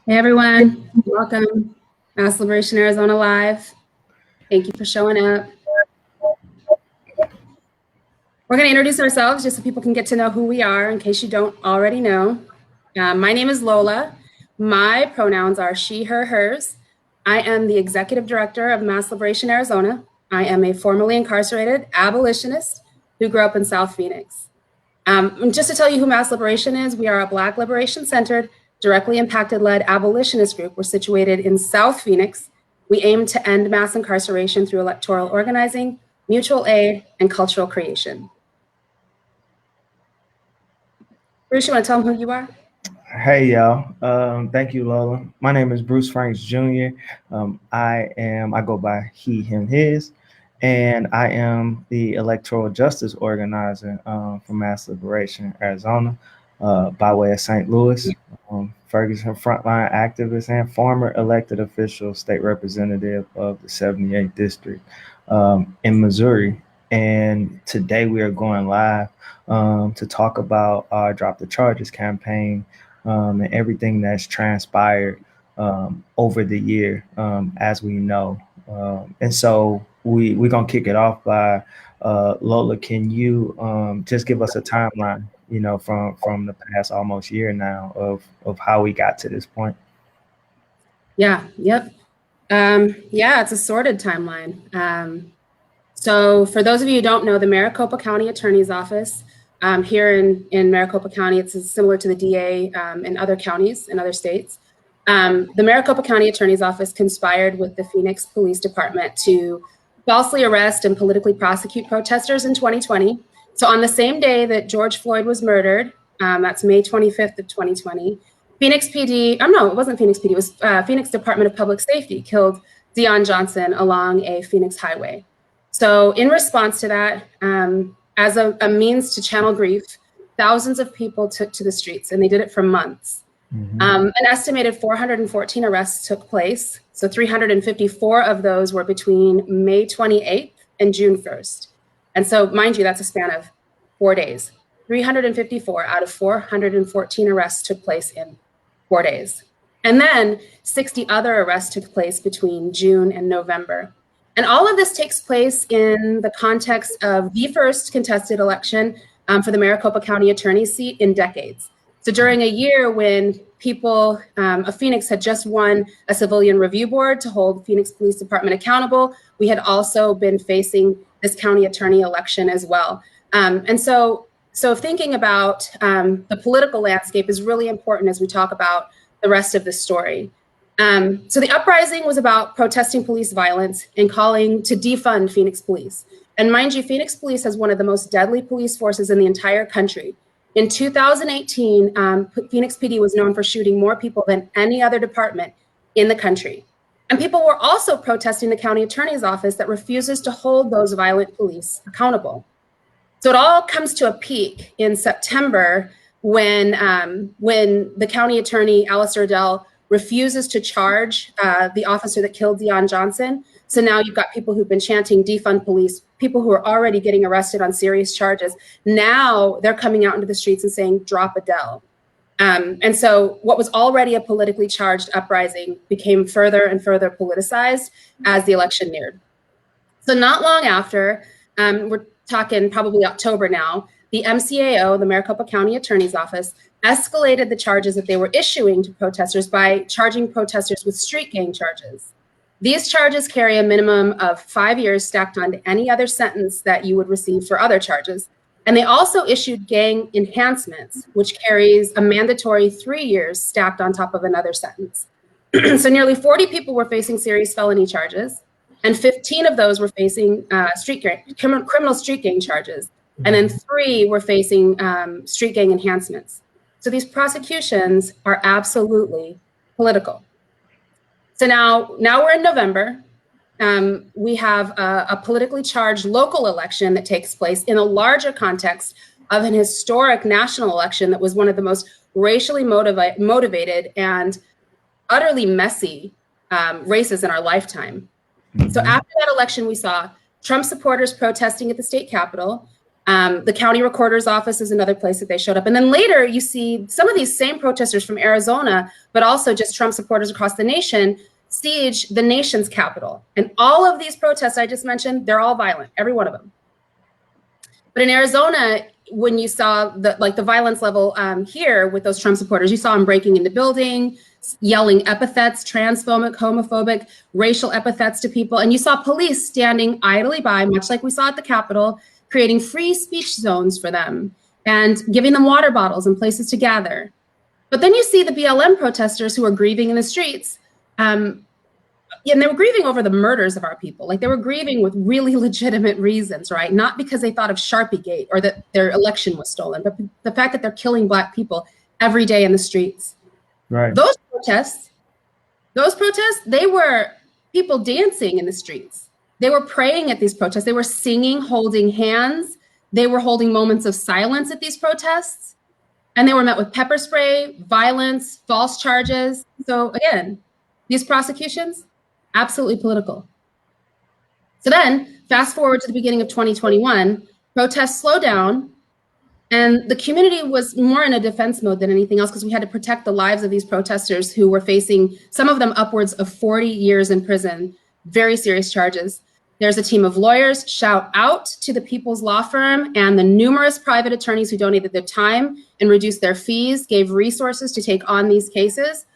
Hey everyone, welcome. MLAZ Liberation Arizona Live. Thank you for showing up. We're going to introduce ourselves just so people can get to know who we are in case you don't already know. My name is Lola. My pronouns are she, her, hers. I am the Executive Director of MLAZ Liberation Arizona. I am a formerly incarcerated abolitionist who grew up in South Phoenix. And just to tell you who MLAZ Liberation is, we are a Black liberation-centered, directly impacted-led abolitionist group. We're situated in South Phoenix. We aim to end mass incarceration through electoral organizing, mutual aid, and cultural creation. Bruce, you want to tell them who you are? Hey, y'all. Thank you, Lola. My name is Bruce Franks Jr. I go by he, him, his, and I am the electoral justice organizer for MLAZ Liberation Arizona by way of St. Louis. Ferguson frontline activist and former elected official, state representative of the 78th district in Missouri. And today we are going live to talk about our Drop the Charges campaign and everything that's transpired over the year, as we know. And so we're going to kick it off by Lola, can you just give us a timeline, you know, from the past almost year now of how we got to this point? Yeah, yep. Yeah, it's a sordid timeline. So for those of you who don't know, the Maricopa County Attorney's Office here in Maricopa County, it's similar to the DA in other counties, in other states. The Maricopa County Attorney's Office conspired with the Phoenix Police Department to falsely arrest and politically prosecute protesters in 2020. So on the same day that George Floyd was murdered, that's May 25th of 2020, Phoenix PD, no, it wasn't Phoenix PD, it was Phoenix Department of Public Safety killed Dion Johnson along a Phoenix highway. So in response to that, as a means to channel grief, thousands of people took to the streets, and they did it for months. Mm-hmm. An estimated 414 arrests took place. So 354 of those were between May 28th and June 1st. And so, mind you, that's a span of 4 days. 354 out of 414 arrests took place in 4 days. And then 60 other arrests took place between June and November. And all of this takes place in the context of the first contested election for the Maricopa County Attorney's seat in decades. So during a year when people of Phoenix had just won a civilian review board to hold Phoenix Police Department accountable, we had also been facing this county attorney election as well. And so thinking about the political landscape is really important as we talk about the rest of the story. So the uprising was about protesting police violence and calling to defund Phoenix Police. And mind you, Phoenix Police has one of the most deadly police forces in the entire country. In 2018, Phoenix PD was known for shooting more people than any other department in the country. And people were also protesting the county attorney's office that refuses to hold those violent police accountable. So it all comes to a peak in September when the county attorney, Alistair Dell, refuses to charge the officer that killed Dion Johnson. So now you've got people who've been chanting defund police, people who are already getting arrested on serious charges. Now they're coming out into the streets and saying, drop Adele. And so what was already a politically charged uprising became further and further politicized as the election neared. So not long after, we're talking probably October now, the MCAO, the Maricopa County Attorney's Office, escalated the charges that they were issuing to protesters by charging protesters with street gang charges. These charges carry a minimum of 5 years stacked onto any other sentence that you would receive for other charges. And they also issued gang enhancements, which carries a mandatory 3 years stacked on top of another sentence. So nearly 40 people were facing serious felony charges, and 15 of those were facing criminal street gang charges. And then 3 were facing street gang enhancements. So these prosecutions are absolutely political. So now we're in November. We have a politically charged local election that takes place in a larger context of an historic national election that was one of the most racially motivated and utterly messy races in our lifetime. Mm-hmm. So after that election, we saw Trump supporters protesting at the state capitol. The county recorder's office is another place that they showed up. And then later you see some of these same protesters from Arizona, but also just Trump supporters across the nation, siege the nation's capital. And all of these protests I just mentioned, they're all violent, every one of them. But in Arizona, when you saw the violence level here with those Trump supporters, you saw them breaking into buildings, yelling epithets, transphobic, homophobic, racial epithets to people. And you saw police standing idly by, much like we saw at the Capitol, creating free speech zones for them and giving them water bottles and places to gather. But then you see the BLM protesters who are grieving in the streets. And they were grieving over the murders of our people. Like, they were grieving with really legitimate reasons, right? Not because they thought of Sharpiegate or that their election was stolen, but the fact that they're killing Black people every day in the streets. Right. Those protests, they were people dancing in the streets. They were praying at these protests. They were singing, holding hands. They were holding moments of silence at these protests. And they were met with pepper spray, violence, false charges. So again, these prosecutions, absolutely political. So then, fast forward to the beginning of 2021, protests slowed down, and the community was more in a defense mode than anything else because we had to protect the lives of these protesters who were facing, some of them upwards of 40 years in prison, very serious charges. There's a team of lawyers, shout out to the People's Law Firm and the numerous private attorneys who donated their time and reduced their fees, gave resources to take on these cases.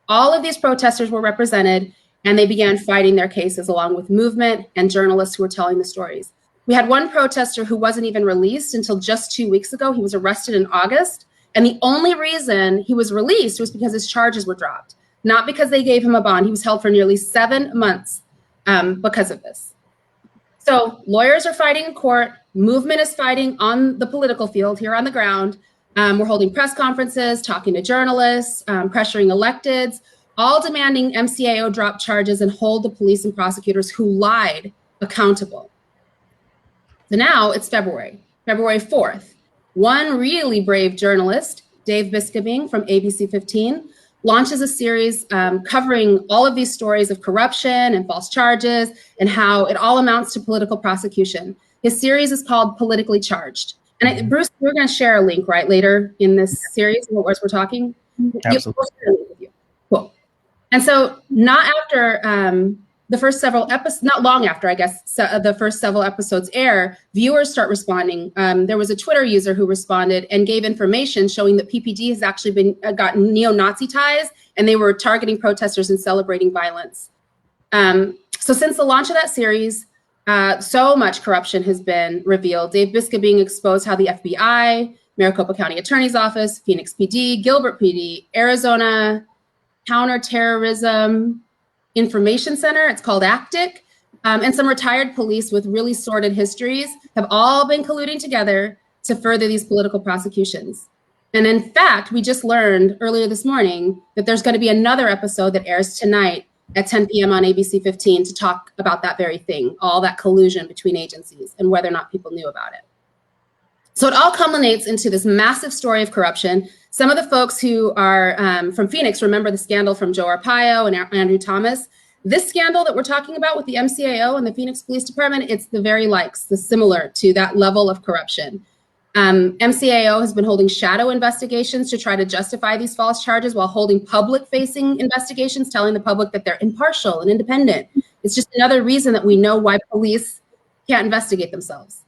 All of these protesters were represented, and they began fighting their cases along with movement and journalists who were telling the stories. We had one protester who wasn't even released until just 2 weeks ago. He was arrested in August, and the only reason he was released was because his charges were dropped, not because they gave him a bond. He was held for nearly 7 months because of this. So lawyers are fighting in court, movement is fighting on the political field here on the ground. We're holding press conferences, talking to journalists, pressuring electeds, all demanding MCAO drop charges and hold the police and prosecutors who lied accountable. So now it's February 4th. One really brave journalist, Dave Biscobing from ABC 15, launches a series covering all of these stories of corruption and false charges and how it all amounts to political prosecution. His series is called Politically Charged. And Bruce, we're going to share a link right later in this series as we're talking. Absolutely. Cool. And so not after the first several episodes, not long after, I guess, the first several episodes air, viewers start responding. There was a Twitter user who responded and gave information showing that PPD has actually gotten neo-Nazi ties, and they were targeting protesters and celebrating violence. So since the launch of that series, so much corruption has been revealed. Dave Biscobing exposed how the FBI, Maricopa County Attorney's Office, Phoenix PD, Gilbert PD, Arizona Counterterrorism Information Center, it's called ACTIC, and some retired police with really sordid histories have all been colluding together to further these political prosecutions. And in fact, we just learned earlier this morning that there's going to be another episode that airs tonight at 10 p.m. on ABC 15 to talk about that very thing, all that collusion between agencies and whether or not people knew about it. So it all culminates into this massive story of corruption. Some of the folks who are from Phoenix remember the scandal from Joe Arpaio and Andrew Thomas. This scandal that we're talking about with the MCAO and the Phoenix Police Department, it's the very likes, the similar to that level of corruption. MCAO has been holding shadow investigations to try to justify these false charges while holding public-facing investigations, telling the public that they're impartial and independent. It's just another reason that we know why police can't investigate themselves.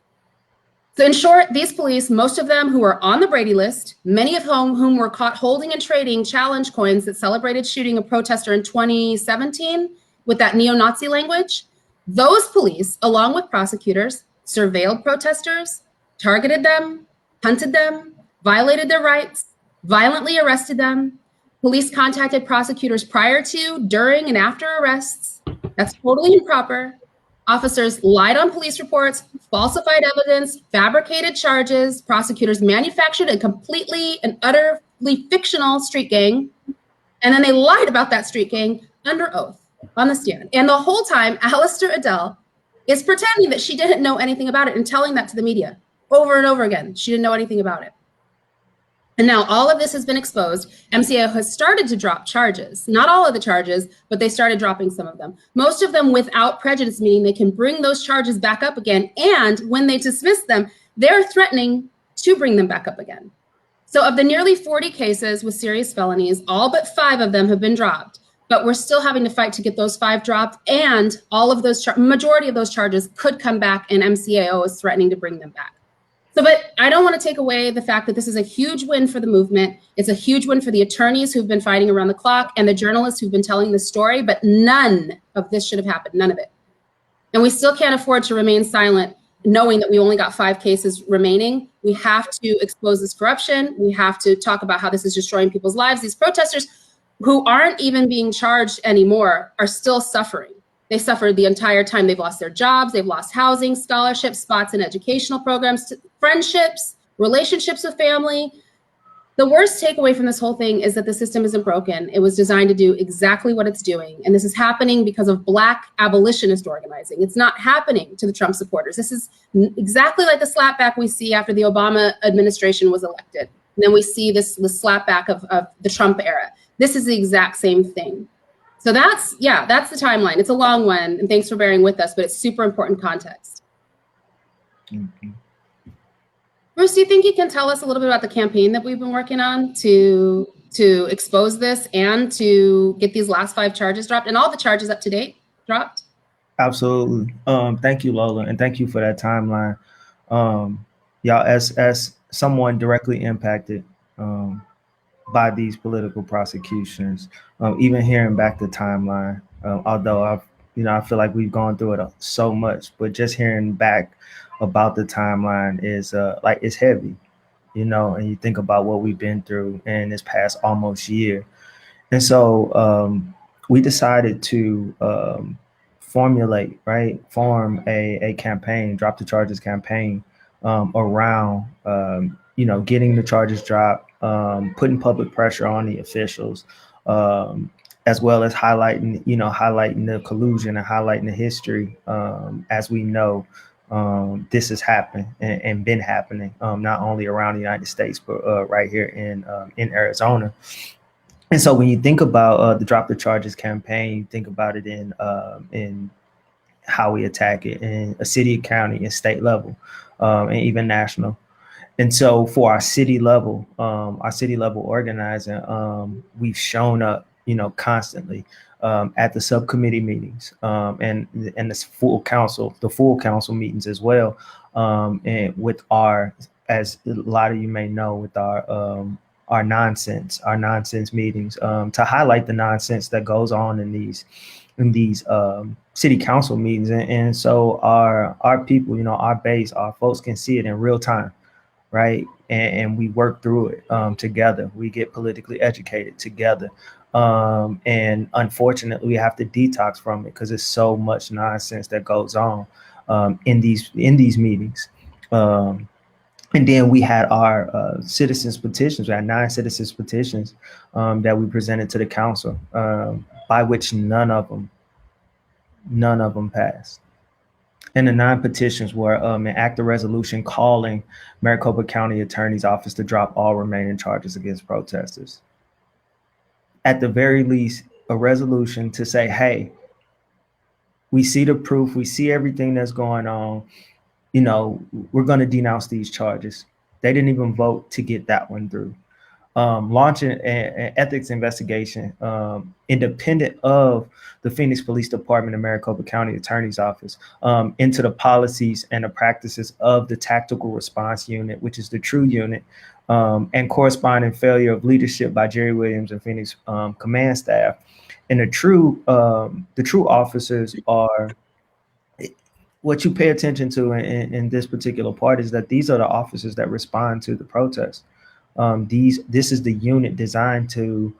So in short, these police, most of them who are on the Brady list, many of whom were caught holding and trading challenge coins that celebrated shooting a protester in 2017 with that neo-Nazi language, those police, along with prosecutors, surveilled protesters, targeted them, hunted them, violated their rights, violently arrested them. Police contacted prosecutors prior to, during, and after arrests. That's totally improper. Officers lied on police reports, falsified evidence, fabricated charges. Prosecutors manufactured a completely and utterly fictional street gang. And then they lied about that street gang under oath on the stand. And the whole time, Alistair Adele is pretending that she didn't know anything about it and telling that to the media over and over again. She didn't know anything about it. And now all of this has been exposed. MCAO has started to drop charges, not all of the charges, but they started dropping some of them. Most of them without prejudice, meaning they can bring those charges back up again. And when they dismiss them, they're threatening to bring them back up again. So of the nearly 40 cases with serious felonies, all but 5 of them have been dropped, but we're still having to fight to get those 5 dropped, and all of those, majority of those charges could come back, and MCAO is threatening to bring them back. So, but I don't want to take away the fact that this is a huge win for the movement. It's a huge win for the attorneys who've been fighting around the clock and the journalists who've been telling the story, but none of this should have happened, none of it. And we still can't afford to remain silent knowing that we only got 5 cases remaining. We have to expose this corruption. We have to talk about how this is destroying people's lives. These protesters who aren't even being charged anymore are still suffering. They suffered the entire time. They've lost their jobs, they've lost housing, scholarships, spots in educational programs, friendships, relationships with family. The worst takeaway from this whole thing is that the system isn't broken. It was designed to do exactly what it's doing. And this is happening because of Black abolitionist organizing. It's not happening to the Trump supporters. This is exactly like the slapback we see after the Obama administration was elected. And then we see this slapback of the Trump era. This is the exact same thing. So that's the timeline. It's a long one, and thanks for bearing with us, but it's super important context. Mm-hmm. Bruce, do you think you can tell us a little bit about the campaign that we've been working on to expose this and to get these last 5 charges dropped and all the charges up to date dropped? Absolutely. Thank you, Lola, and thank you for that timeline. Y'all, as someone directly impacted by these political prosecutions, even hearing back the timeline, although I feel like we've gone through it so much, but just hearing back about the timeline is like, it's heavy, and you think about what we've been through in this past almost year. And so we decided to form a campaign, drop the charges campaign, around getting the charges dropped, putting public pressure on the officials, as well as highlighting the collusion and highlighting the history. As we know, this has happened and been happening, not only around the United States, but right here in Arizona. And so when you think about the Drop the Charges campaign, you think about it in how we attack it in a city, county, and state level, and even national. And so for our city level organizing, we've shown up, constantly at the subcommittee meetings, and the full council meetings as well, and with as a lot of you may know, with our nonsense meetings, to highlight the nonsense that goes on in these city council meetings. And so our people, our base, our folks can see it in real time. Right. And we work through it together. We get politically educated together. And unfortunately, we have to detox from it because there's so much nonsense that goes on in these meetings. And then we had our citizens petitions. We had 9 citizens petitions that we presented to the council, by which none of them passed. And the 9 petitions were an act of resolution calling Maricopa County Attorney's Office to drop all remaining charges against protesters. At the very least, a resolution to say, hey, we see the proof, we see everything that's going on, we're going to denounce these charges. They didn't even vote to get that one through. Launching an ethics investigation independent of the Phoenix Police Department and Maricopa County Attorney's Office into the policies and the practices of the Tactical Response Unit, which is the TRUE unit, and corresponding failure of leadership by Jerry Williams and Phoenix command staff. And the TRUE officers are, what you pay attention to in this particular part is that these are the officers that respond to the protests. This is the unit designed to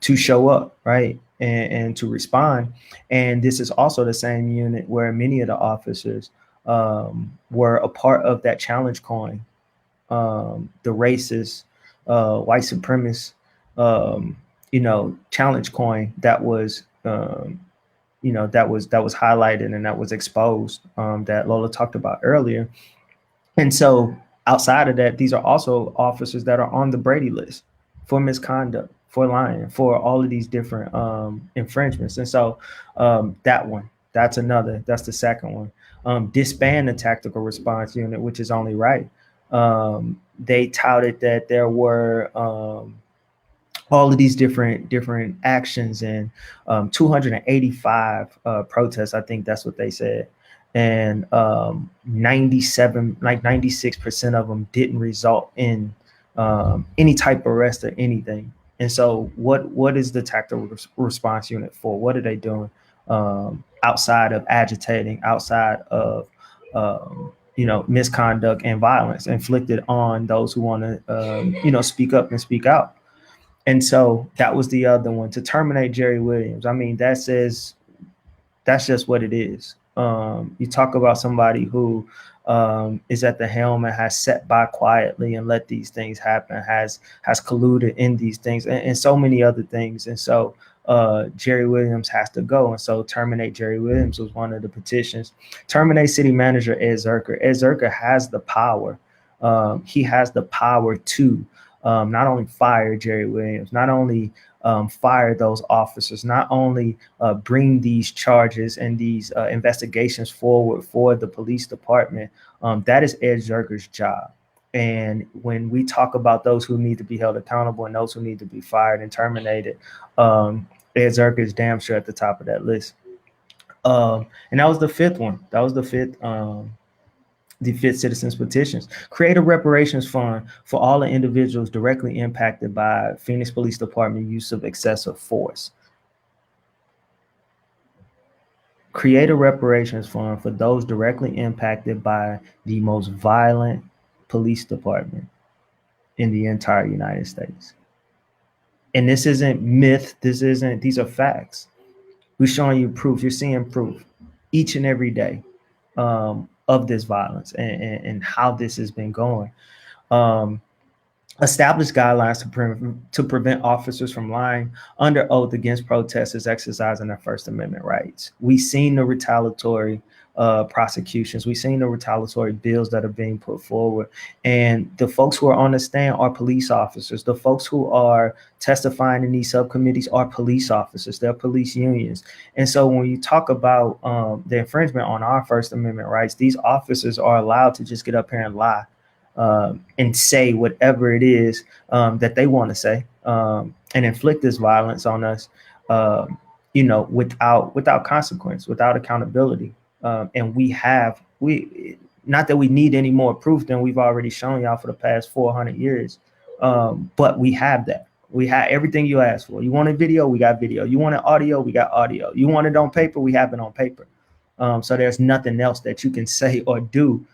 show up, right, and to respond. And this is also the same unit where many of the officers were a part of that challenge coin, the racist, white supremacist, challenge coin that was, that was highlighted and that was exposed, that Lola talked about earlier. And so outside of that, these are also officers that are on the Brady list for misconduct, for lying, for all of these different infringements. And so that's the second one. disband the tactical response unit, which is only right. They touted that there were all of these different actions and 285 protests. I think that's what they said. And 96% of them didn't result in any type of arrest or anything. And so what is the tactical response unit for? What are they doing outside of agitating, outside of misconduct and violence inflicted on those who want to speak up and speak out? And so that was the other one, to terminate Jerry Williams. I mean, that's just what it is. You talk about somebody who is at the helm and has sat by quietly and let these things happen, has colluded in these things, and so many other things. And so Jerry Williams has to go. And so terminate Jerry Williams was one of the petitions. Terminate city manager Ed Zerker. Ed Zerker has the power. He has the power to not only fire Jerry Williams, not only fire those officers, not only bring these charges and these investigations forward for the police department. That is Ed Zerker's job. And when we talk about those who need to be held accountable and those who need to be fired and terminated, Ed Zerker is damn sure at the top of that list. And that was the fifth one. That was the fifth citizens petitions. Create a reparations fund for all the individuals directly impacted by Phoenix Police Department use of excessive force. Create a reparations fund for those directly impacted by the most violent police department in the entire United States. And this isn't myth. These are facts. We're showing you proof. You're seeing proof each and every day of this violence and how this has been going. Establish guidelines to prevent officers from lying under oath against protesters exercising their First Amendment rights. We've seen the retaliatory prosecutions. We've seen the retaliatory bills that are being put forward. And the folks who are on the stand are police officers. The folks who are testifying in these subcommittees are police officers. They're police unions. And so when you talk about the infringement on our First Amendment rights, these officers are allowed to just get up here and lie and say whatever it is that they want to say and inflict this violence on us, without consequence, without accountability. And we not that we need any more proof than we've already shown y'all for the past 400 years, but we have that. We have everything you asked for. You wanted video, we got video. You wanted audio, we got audio. You want it on paper, we have it on paper. So there's nothing else that you can say or do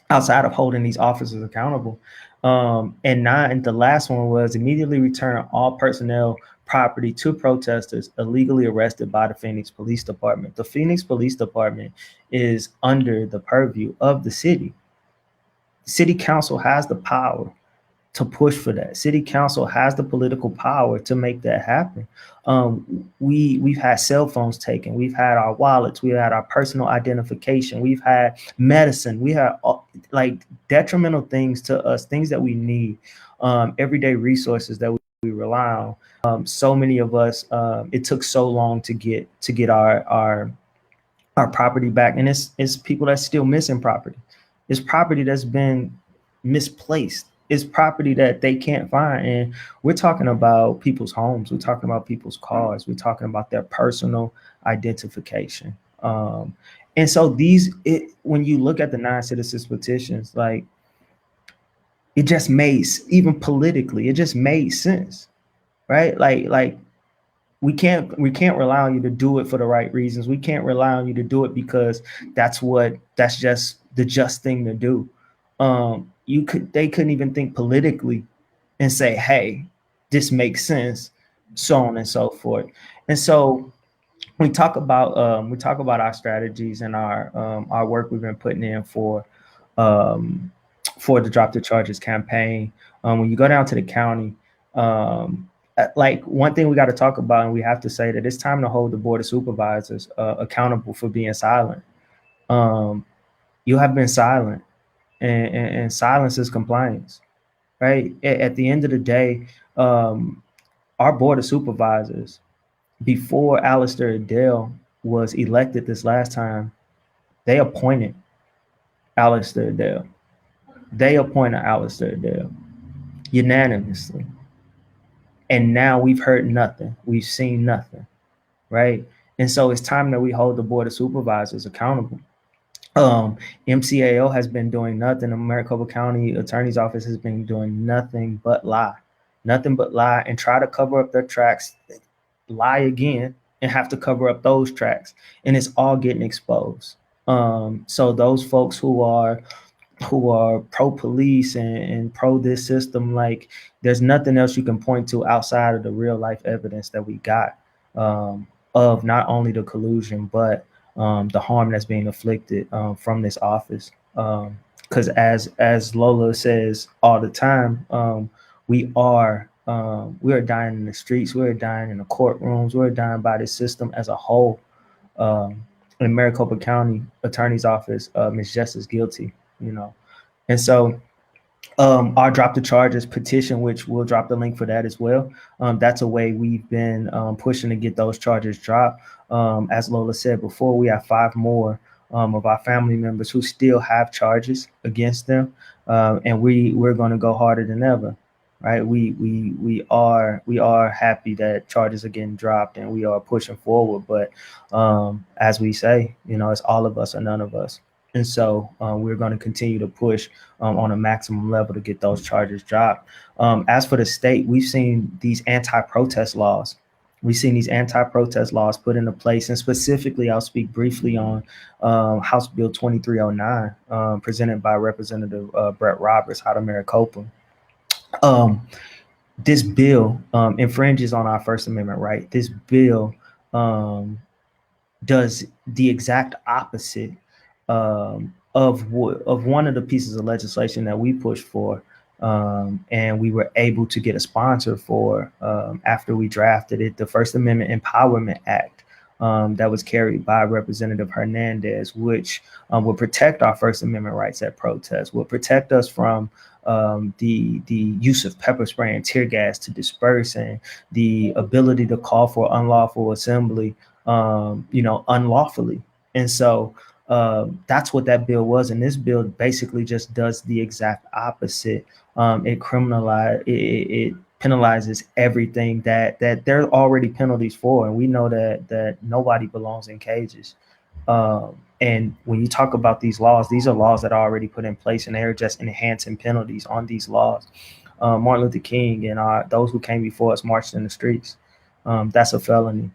outside of holding these officers accountable. And the last one was immediately return all personnel property to protesters illegally arrested by the Phoenix Police Department. The Phoenix Police Department is under the purview of the city. City Council has the power to push for that. City Council has the political power to make that happen. We've had cell phones taken. We've had our wallets. We've had our personal identification. We've had medicine. We have detrimental things to us, things that we need, everyday resources that we rely on. So many of us, it took so long to get our property back, and it's people that's still missing property. It's property that's been misplaced. It's property that they can't find. And we're talking about people's homes. We're talking about people's cars. We're talking about their personal identification. And so when you look at the 9 citizens petitions, it just even politically, it just made sense, right? Like we can't rely on you to do it for the right reasons. We can't rely on you to do it because that's just the just thing to do. They couldn't even think politically and say, hey, this makes sense, so on and so forth. And so we talk about our strategies and our work we've been putting in for the Drop the Charges campaign. When you go down to the county, one thing we got to talk about, and we have to say that it's time to hold the Board of Supervisors accountable for being silent. You have been silent. And silence is compliance, right? At the end of the day, our Board of Supervisors, before Alistair Adele was elected this last time, They appointed Alistair Dale. They appointed Alistair Dale unanimously. And now we've heard nothing. We've seen nothing, right? And so it's time that we hold the Board of Supervisors accountable. MCAO has been doing nothing. The Maricopa County Attorney's Office has been doing nothing but lie, and try to cover up their tracks, lie again, and have to cover up those tracks. And it's all getting exposed. So those folks who are pro police and pro this system, like, there's nothing else you can point to outside of the real life evidence that we got of not only the collusion, but the harm that's being inflicted from this office. Because as Lola says all the time, we are dying in the streets, we're dying in the courtrooms, we're dying by the system as a whole. In Maricopa County Attorney's Office is just as guilty, and so our drop the charges petition, which we'll drop the link for that as well. That's a way we've been pushing to get those charges dropped. As Lola said before, we have 5 more of our family members who still have charges against them, and we're going to go harder than ever. Right? We are happy that charges are getting dropped and we are pushing forward. But as we say, it's all of us or none of us. And so we're going to continue to push on a maximum level to get those charges dropped. As for the state, we've seen these anti-protest laws. We've seen these anti-protest laws put into place. And specifically, I'll speak briefly on House Bill 2309, presented by Representative Brett Roberts out of Maricopa. This bill infringes on our First Amendment right. This bill does the exact opposite of one of the pieces of legislation that we pushed for, and we were able to get a sponsor for after we drafted it, the First Amendment Empowerment Act that was carried by Representative Hernandez, which will protect our First Amendment rights at protest, will protect us from the use of pepper spray and tear gas to disperse, and the ability to call for unlawful assembly, unlawfully. And so that's what that bill was. And this bill basically just does the exact opposite. It penalizes everything that there are already penalties for. And we know that nobody belongs in cages. And when you talk about these are laws that are already put in place, and they're just enhancing penalties on these laws. Martin Luther King and those who came before us marched in the streets. That's a felony,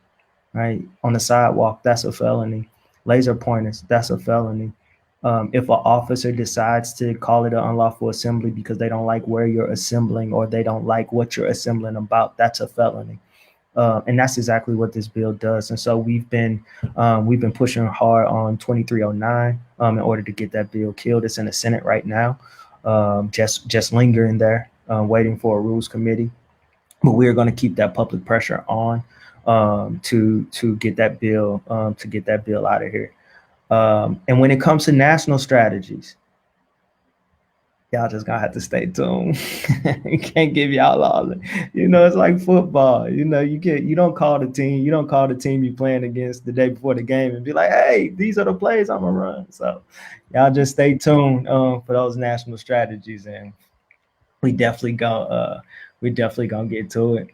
right? On the sidewalk, that's a felony. Laser pointers, that's a felony. If an officer decides to call it an unlawful assembly because they don't like where you're assembling or they don't like what you're assembling about, that's a felony. And that's exactly what this bill does. And so we've been pushing hard on 2309 in order to get that bill killed. It's in the Senate right now, just lingering there, waiting for a rules committee. But we're going to keep that public pressure on to get that bill out of here. And when it comes to national strategies, y'all just gonna have to stay tuned. We can't give y'all all the, it's like football. You don't call the team you're playing against the day before the game and be like, hey, these are the plays I'm gonna run. So y'all just stay tuned for those national strategies, and we definitely gonna get to it.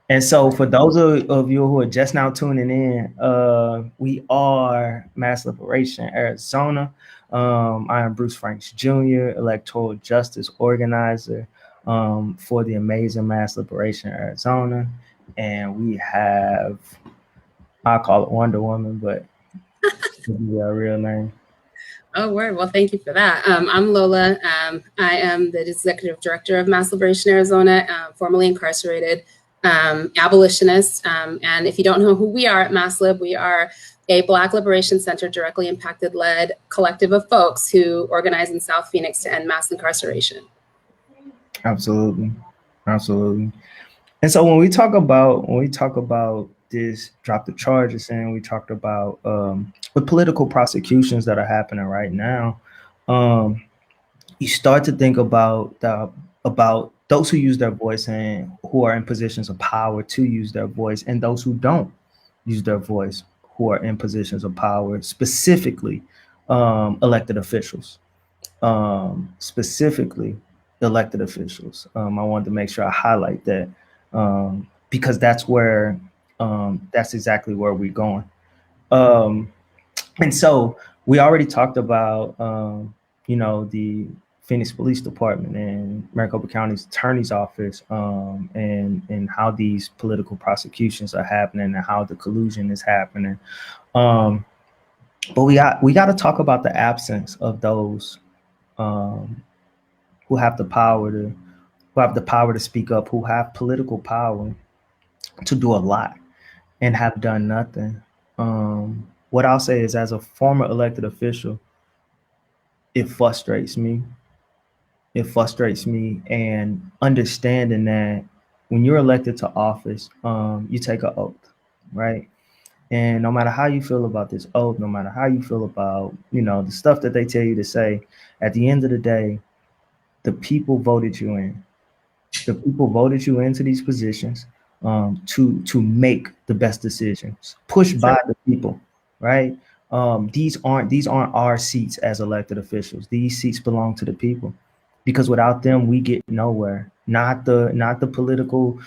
And so for those of you who are just now tuning in, we are Mass Liberation Arizona. I am Bruce Franks Jr., Electoral Justice Organizer for the amazing Mass Liberation Arizona. And we have, I call it Wonder Woman, but it could be our real name. Oh, word. Well, thank you for that. I'm Lola. I am the Executive Director of Mass Liberation Arizona, formerly incarcerated abolitionist. And if you don't know who we are at Mass Lib, we are a Black Liberation Center directly impacted led collective of folks who organize in South Phoenix to end mass incarceration. Absolutely. And so when we talk about this drop the charges, and we talked about the political prosecutions that are happening right now, you start to think about those who use their voice and who are in positions of power to use their voice, and those who don't use their voice who are in positions of power, specifically elected officials, specifically elected officials. I wanted to make sure I highlight that because that's where that's exactly where we're going. And so we already talked about the Phoenix Police Department and Maricopa County's Attorney's Office, and how these political prosecutions are happening and how the collusion is happening. But we got to talk about the absence of those who have the power to speak up, who have political power to do a lot and have done nothing. What I'll say is, as a former elected official, it frustrates me. It frustrates me, and understanding that when you're elected to office, you take an oath, right? And no matter how you feel about this oath, no matter how you feel about the stuff that they tell you to say, at the end of the day, the people voted you in. The people voted you into these positions to make the best decisions, pushed by the people, right? These aren't our seats as elected officials. These seats belong to the people, because without them, we get nowhere. Not the political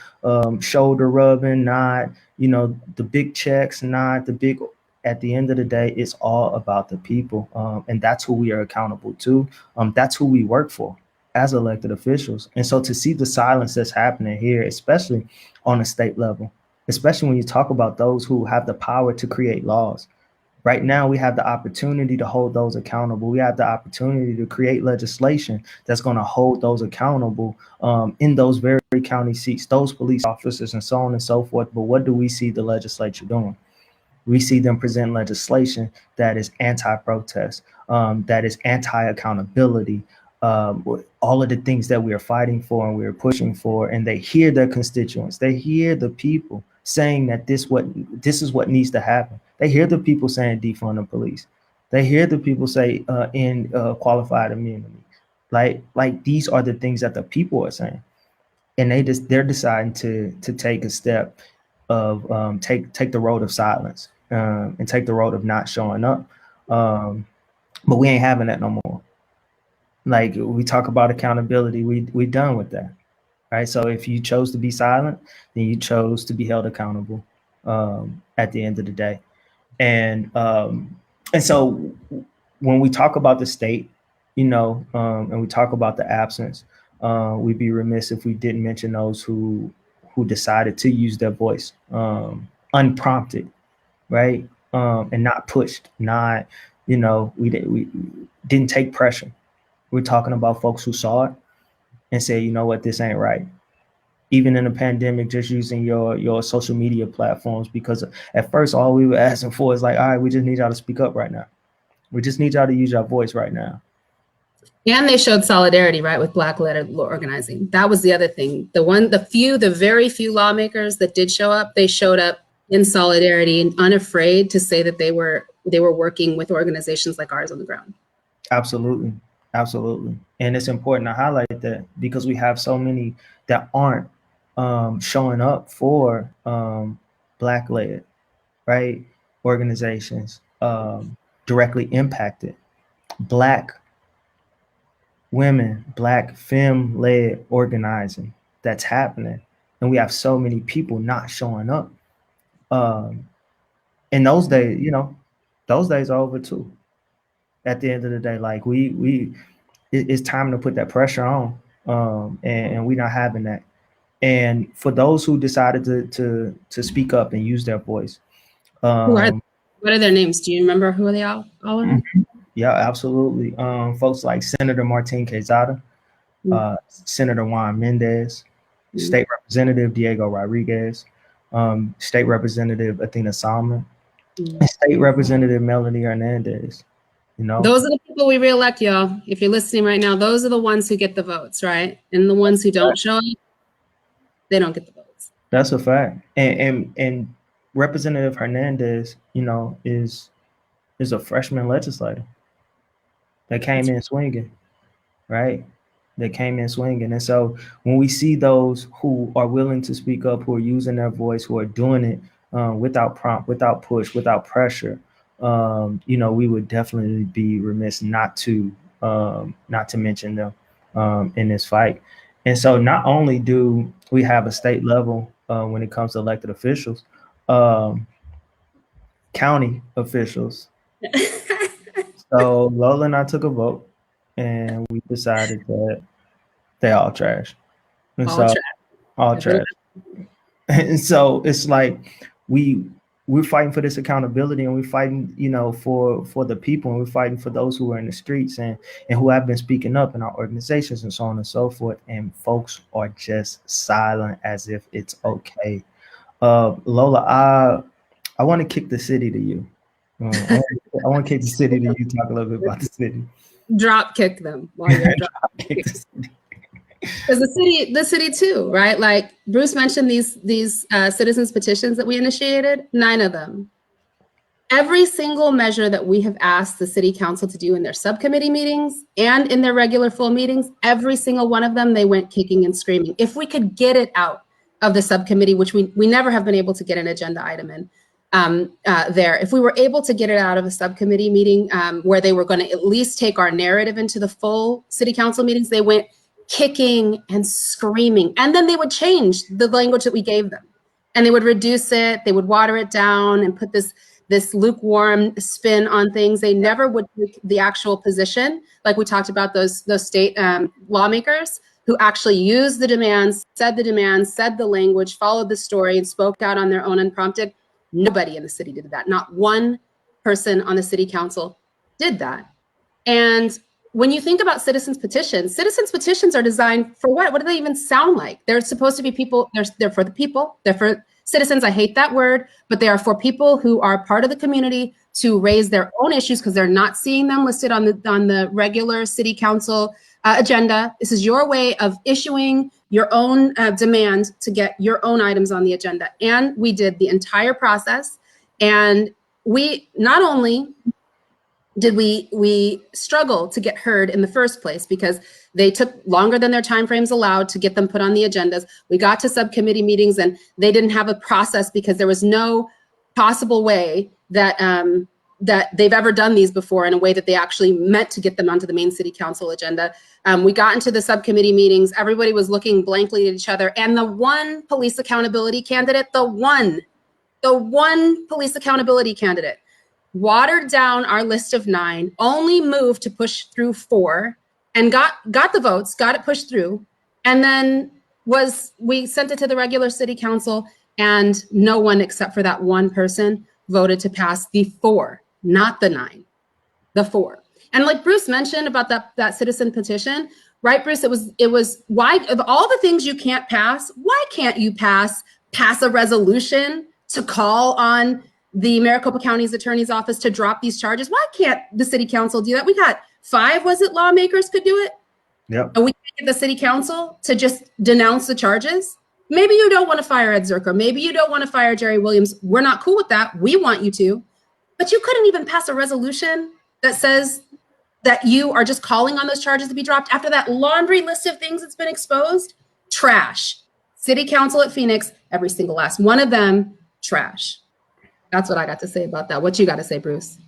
shoulder rubbing, not the big checks, not the big. At the end of the day, it's all about the people, and that's who we are accountable to. That's who we work for as elected officials. And so to see the silence that's happening here, especially on a state level, especially when you talk about those who have the power to create laws. Right now, we have the opportunity to hold those accountable. We have the opportunity to create legislation that's going to hold those accountable in those very county seats, those police officers, and so on and so forth. But what do we see the legislature doing? We see them present legislation that is anti-protest, that is anti-accountability, all of the things that we are fighting for and we are pushing for. And they hear their constituents. They hear the people saying that this is what needs to happen. They hear the people saying defund the police. They hear the people say end qualified immunity. Like these are the things that the people are saying, and they're deciding to take a step of take the road of silence, and take the road of not showing up. But we ain't having that no more. Like, we talk about accountability, we done with that, right? So if you chose to be silent, then you chose to be held accountable at the end of the day. And so when we talk about the state, and we talk about the absence, we'd be remiss if we didn't mention those who decided to use their voice unprompted, right? And not pushed, not we didn't take pressure. We're talking about folks who saw it and say, you know what, this ain't right. Even in a pandemic, just using your social media platforms, because at first all we were asking for is like, all right, we just need y'all to speak up right now. We just need y'all to use your voice right now. And they showed solidarity, right, with Black-led organizing. That was the other thing. The very few lawmakers that did show up, they showed up in solidarity and unafraid to say that they were working with organizations like ours on the ground. Absolutely. Absolutely. And it's important to highlight that, because we have so many that aren't showing up for Black-led, right, organizations, directly impacted Black women, Black femme-led organizing that's happening. And we have so many people not showing up. In those days, those days are over too. At the end of the day, like it's time to put that pressure on, and we're not having that. And for those who decided to speak up and use their voice, what are their names? Do you remember who they all are? Yeah, absolutely. Folks like Senator Martin Quezada, Senator Juan Mendez, State Representative Diego Rodriguez, State Representative Athena Salmon, and State Representative Melanie Hernandez. Those are the people we reelect, y'all. If you're listening right now, those are the ones who get the votes, right? And the ones who don't show up, they don't get the votes. That's a fact. And Representative Hernandez, is a freshman legislator that came in swinging, right? That came in swinging. And so when we see those who are willing to speak up, who are using their voice, who are doing it without prompt, without push, without pressure, we would definitely be remiss not to mention them in this fight. And so not only do we have a state level when it comes to elected officials, um, county officials. So Lola and I took a vote, and we decided that they all trash. And All so trash. all trash. And so it's like we're fighting for this accountability, and we're fighting, for the people, and we're fighting for those who are in the streets and who have been speaking up in our organizations and so on and so forth. And folks are just silent as if it's okay. Lola, I want to kick the city to you. I want to kick the city to you. Talk a little bit about the city. Drop kick them while you're drop kick the city. Because the city too, right? Like Bruce mentioned, these citizens petitions that we initiated, 9 of them. Every single measure that we have asked the city council to do in their subcommittee meetings and in their regular full meetings, every single one of them, they went kicking and screaming. If we could get it out of the subcommittee, which we never have been able to get an agenda item in there, if we were able to get it out of a subcommittee meeting where they were going to at least take our narrative into the full city council meetings, they went kicking and screaming. And then they would change the language that we gave them. And they would reduce it, they would water it down and put this lukewarm spin on things. They never would take the actual position, like we talked about those state lawmakers who actually used the demands, said the language, followed the story, and spoke out on their own unprompted. Nobody in the city did that. Not one person on the city council did that. And when you think about citizens petitions are designed for what? What do they even sound like? They're supposed to be people, they're for the people, they're for citizens. I hate that word, but they are for people who are part of the community to raise their own issues because they're not seeing them listed on the regular city council agenda. This is your way of issuing your own demand to get your own items on the agenda. And we did the entire process. And we not only did we struggle to get heard in the first place because they took longer than their timeframes allowed to get them put on the agendas. We got to subcommittee meetings and they didn't have a process because there was no possible way that that they've ever done these before in a way that they actually meant to get them onto the main city council agenda. We got into the subcommittee meetings, everybody was looking blankly at each other, and the one police accountability candidate, the one police accountability candidate watered down our list of 9, only moved to push through 4, and got the votes, got it pushed through, and then we sent it to the regular city council, and no one except for that one person voted to pass the 4, not the 9, the 4. And like Bruce mentioned about that citizen petition, right, Bruce? It was why, of all the things you can't pass, why can't you pass a resolution to call on the Maricopa County's attorney's office to drop these charges? Why can't the city council do that? We got 5, was it, lawmakers could do it? Yep. And we can't get the city council to just denounce the charges? Maybe you don't want to fire Ed Zerko. Maybe you don't want to fire Jerry Williams. We're not cool with that. We want you to. But you couldn't even pass a resolution that says that you are just calling on those charges to be dropped after that laundry list of things that's been exposed? Trash. City council at Phoenix, every single last one of them, trash. That's what I got to say about that. What you got to say, Bruce?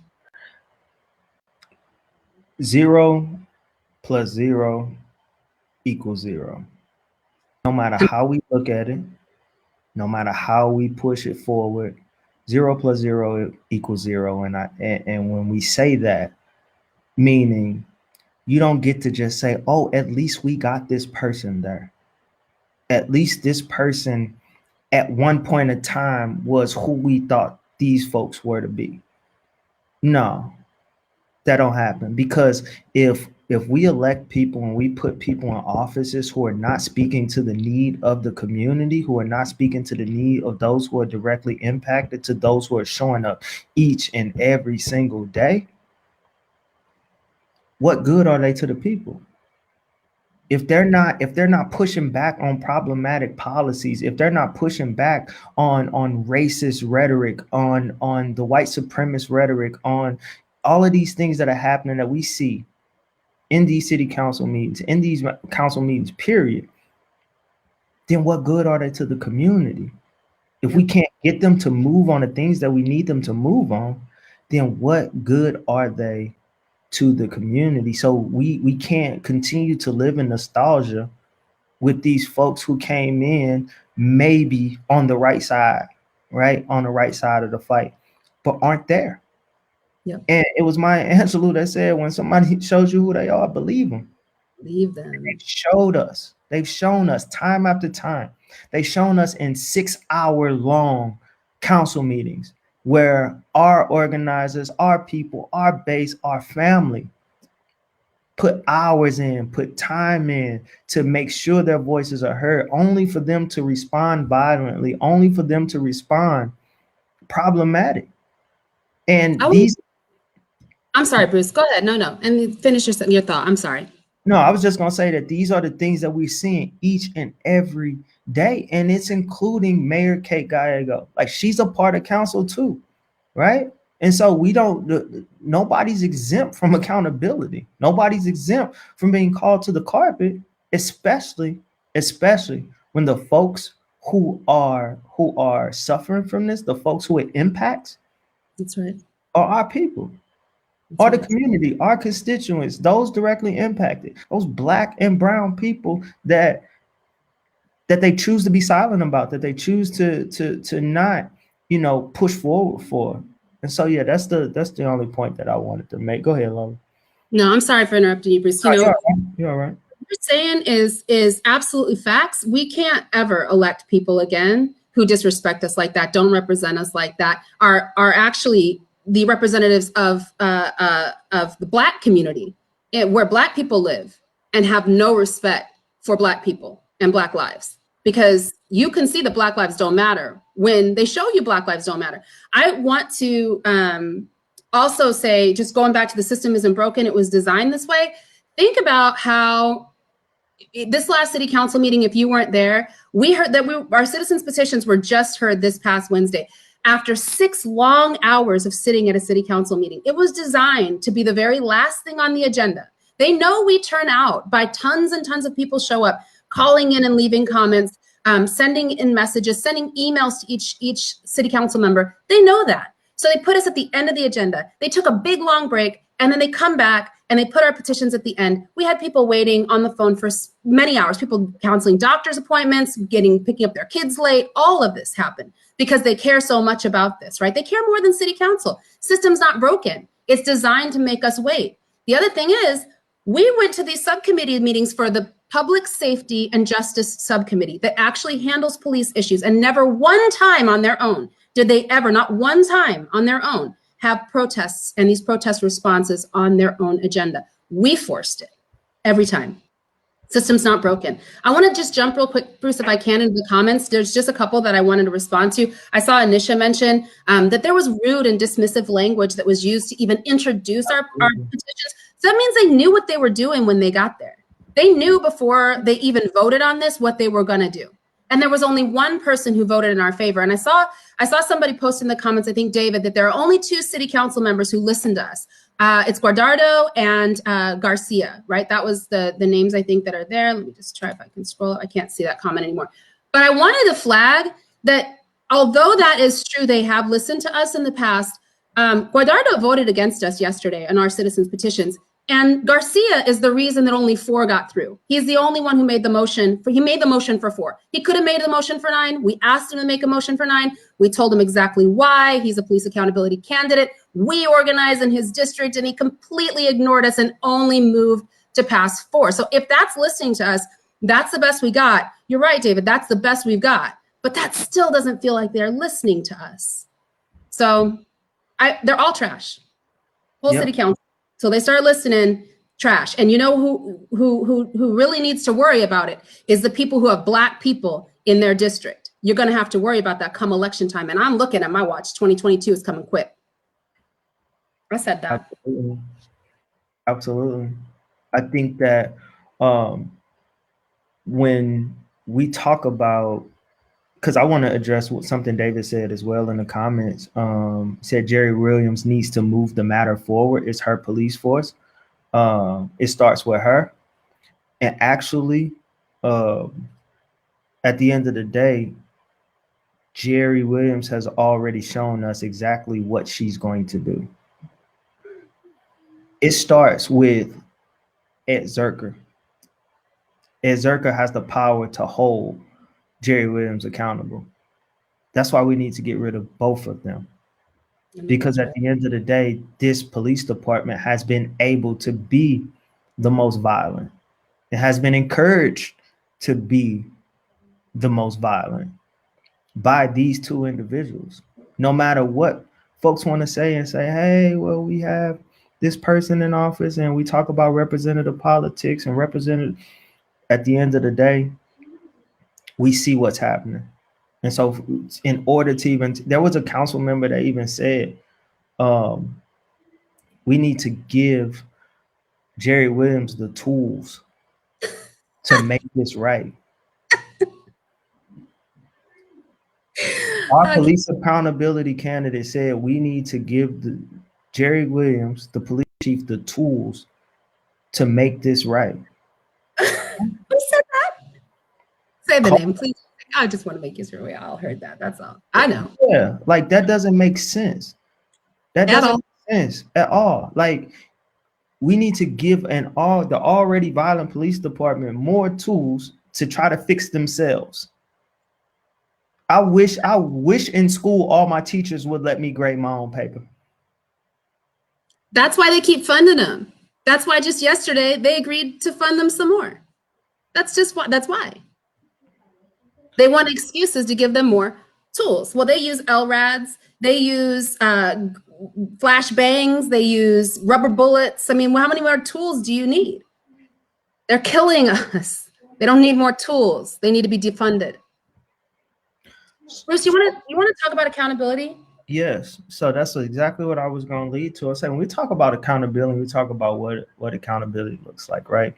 0 + 0 = 0. No matter how we look at it, no matter how we push it forward, 0 + 0 = 0. And when we say that, meaning you don't get to just say, oh, at least we got this person there. At least this person at one point in time was who we thought these folks were to be. No, that don't happen, because if we elect people and we put people in offices who are not speaking to the need of the community, who are not speaking to the need of those who are directly impacted, to those who are showing up each and every single day, what good are they to the people? If they're not pushing back on problematic policies, if they're not pushing back on racist rhetoric, on the white supremacist rhetoric, on all of these things that are happening that we see in these city council meetings, in these council meetings, period, then what good are they to the community? If we can't get them to move on the things that we need them to move on, then what good are they to the community? So we can't continue to live in nostalgia with these folks who came in maybe on the right side, right? On the right side of the fight, but aren't there. Yep. And it was Maya Angelou that said, when somebody shows you who they are, believe them. Believe them. They've showed us. They've shown us time after time. They've shown us in 6-hour long council meetings where our organizers, our people, our base, our family put hours in, put time in to make sure their voices are heard, only for them to respond violently, only for them to respond problematic. And I'm sorry, Bruce. Go ahead. No. And finish your thought. I'm sorry. No, I was just going to say that these are the things that we're seeing each and every day. And it's including Mayor Kate Gallego. Like, she's a part of council too, right? And so nobody's exempt from accountability. Nobody's exempt from being called to the carpet, especially when the folks who are suffering from this, the folks who it impacts, that's right, are our people. Or the community, our constituents, those directly impacted, those Black and brown people that they choose to be silent about, that they choose to not, push forward for. And so, yeah, that's the only point that I wanted to make. Go ahead, Lola. No, I'm sorry for interrupting you, Bruce. You're all right. What you're saying is absolutely facts. We can't ever elect people again who disrespect us like that, don't represent us like that, are actually the representatives of the Black community, where Black people live, and have no respect for Black people and Black lives. Because you can see that Black lives don't matter when they show you Black lives don't matter. I want to also say, just going back to the system isn't broken, it was designed this way. Think about how this last city council meeting, if you weren't there, we heard that our citizens' petitions were just heard this past Wednesday. After 6 long hours of sitting at a city council meeting, it was designed to be the very last thing on the agenda. They know we turn out by tons and tons of people show up, calling in and leaving comments, sending in messages, sending emails to each city council member. They know that. So they put us at the end of the agenda. They took a big long break, and then they come back and they put our petitions at the end. We had people waiting on the phone for many hours, people canceling doctor's appointments, picking up their kids late. All of this happened because they care so much about this, right? They care more than city council. System's not broken. It's designed to make us wait. The other thing is, we went to these subcommittee meetings for the Public Safety and Justice Subcommittee that actually handles police issues, and never one time on their own did they ever, not one time on their own, have protests and these protest responses on their own agenda. We forced it every time. System's not broken. I want to just jump real quick, Bruce, if I can, into the comments. There's just a couple that I wanted to respond to. I saw Anisha mention that there was rude and dismissive language that was used to even introduce our petitions. So that means they knew what they were doing when they got there. They knew before they even voted on this what they were going to do. And there was only one person who voted in our favor. And I saw somebody post in the comments, I think David, that there are only 2 city council members who listened to us. It's Guardado and Garcia, right? That was the names I think that are there. Let me just try if I can scroll up. I can't see that comment anymore. But I wanted to flag that although that is true, they have listened to us in the past. Guardado voted against us yesterday on our citizens' petitions. And Garcia is the reason that only 4 got through. He's the only one who made the motion. He made the motion for 4. He could have made the motion for 9. We asked him to make a motion for 9. We told him exactly why. He's a police accountability candidate. We organized in his district, and he completely ignored us and only moved to pass 4. So if that's listening to us, that's the best we got. You're right, David. That's the best we've got. But that still doesn't feel like they're listening to us. So they're all trash. Whole city council. So they start listening, trash. And you know who really needs to worry about it is the people who have Black people in their district. You're going to have to worry about that come election time. And I'm looking at my watch. 2022 is coming quick. I said that. Absolutely. I think that when we talk about, because I want to address something David said as well in the comments. Said Jerry Williams needs to move the matter forward. It's her police force. It starts with her. And actually, at the end of the day, Jerry Williams has already shown us exactly what she's going to do. It starts with Ed Zerker. Ed Zerker has the power to hold Jerry Williams accountable. That's why we need to get rid of both of them. Because at the end of the day, this police department has been able to be the most violent. It has been encouraged to be the most violent by these two individuals. No matter what folks want to say and say, hey, well, we have this person in office and we talk about representative politics and representative. At the end of the day, we see what's happening. And so in order to even, there was a council member that even said, we need to give Jerry Williams the tools to make this right. Our police accountability candidate said we need to give Jerry Williams, the police chief, the tools to make this right. Who said that? Say the name, please. I just want to make sure we all heard that. That's all. I know. Yeah, like that doesn't make sense. That doesn't make sense at all. Like we need to give the already violent police department more tools to try to fix themselves. I wish in school all my teachers would let me grade my own paper. That's why they keep funding them. That's why just yesterday they agreed to fund them some more. That's why. They want excuses to give them more tools. Well, they use LRADs, they use flash bangs, they use rubber bullets. I mean, how many more tools do you need? They're killing us. They don't need more tools. They need to be defunded. Bruce, you want to talk about accountability? Yes. So that's exactly what I was going to lead to. I said, when we talk about accountability, we talk about what accountability looks like, right?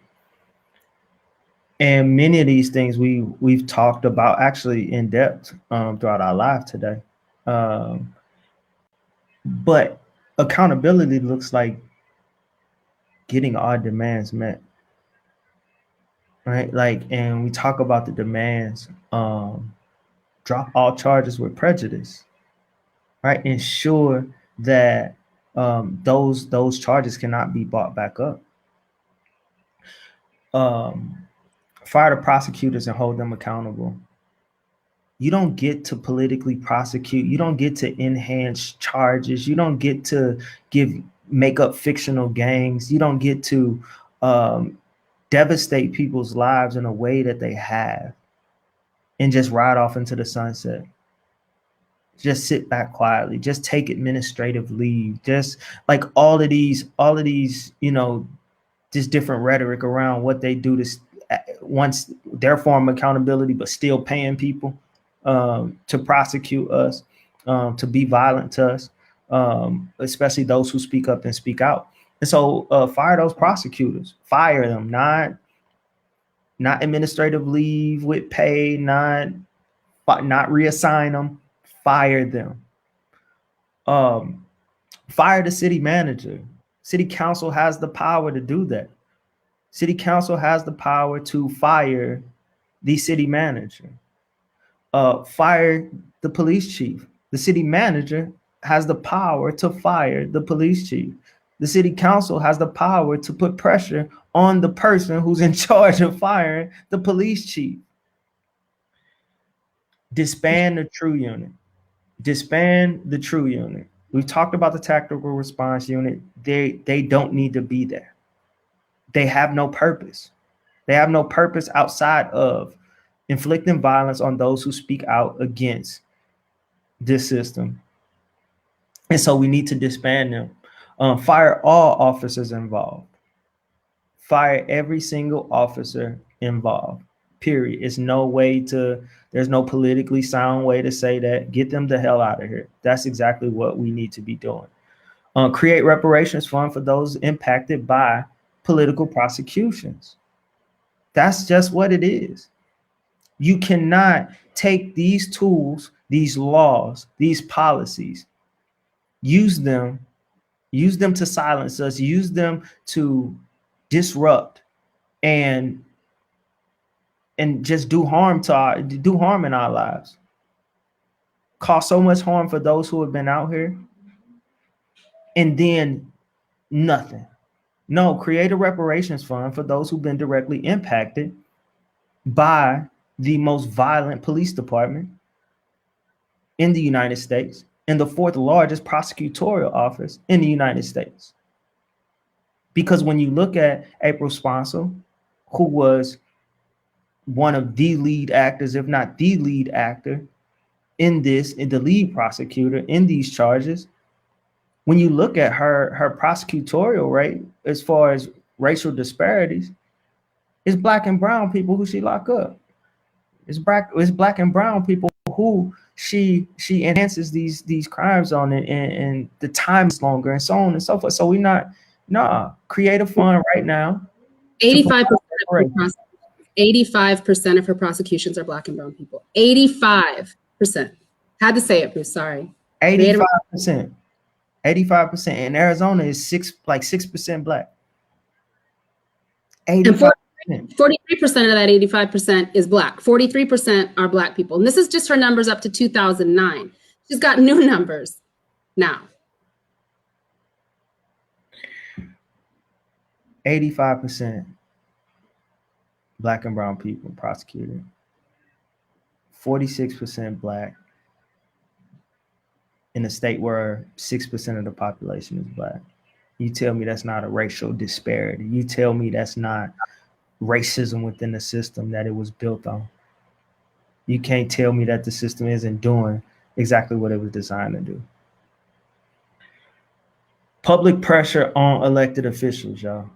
And many of these things we've talked about actually in depth throughout our live today. But accountability looks like getting our demands met, right? Like, and we talk about the demands, drop all charges with prejudice, right? Ensure that those charges cannot be brought back up. Fire the prosecutors and hold them accountable. You don't get to politically prosecute. You don't get to enhance charges. You don't get to make up fictional gangs. You don't get to devastate people's lives in a way that they have and just ride off into the sunset. Just sit back quietly. Just take administrative leave. Just like all of these, just different rhetoric around what they do to once their form of accountability, but still paying people to prosecute us, to be violent to us, especially those who speak up and speak out. And so fire those prosecutors, fire them, not administrative leave with pay, not reassign them, fire them. Fire the city manager. City council has the power to do that. City council has the power to fire the city manager. Fire the police chief. The city manager has the power to fire the police chief. The city council has the power to put pressure on the person who's in charge of firing the police chief. Disband the true unit. Disband the true unit. We've talked about the tactical response unit. They don't need to be there. They have no purpose. They have no purpose outside of inflicting violence on those who speak out against this system. And so we need to disband them. Fire all officers involved. Fire every single officer involved, period. There's no politically sound way to say that. Get them the hell out of here. That's exactly what we need to be doing. Create reparations fund for those impacted by political prosecutions. That's just what it is. You cannot take these tools, these laws, these policies, use them to silence us, use them to disrupt and just do harm in our lives. Cause so much harm for those who have been out here, and then nothing. No, create a reparations fund for those who've been directly impacted by the most violent police department in the United States and the fourth largest prosecutorial office in the United States. Because when you look at April Sponsor, who was one of the lead actors, if not the lead actor in this, in the lead prosecutor in these charges, when you look at her prosecutorial rate as far as racial disparities, it's black and brown people who she lock up. It's black and brown people who she enhances these crimes on, and the time is longer and so on and so forth. So create a fund right now. 85% of her prosecutions are black and brown people. 85%. Had to say it, Bruce. Sorry. 85%. 85%. And Arizona is 6% black. 85%. 43% of that 85% is black. 43% are black people. And this is just her numbers up to 2009. She's got new numbers now. 85% black and brown people prosecuted. 46% black in a state where 6% of the population is black. You tell me that's not a racial disparity. You tell me that's not racism within the system that it was built on. You can't tell me that the system isn't doing exactly what it was designed to do. Public pressure on elected officials, y'all.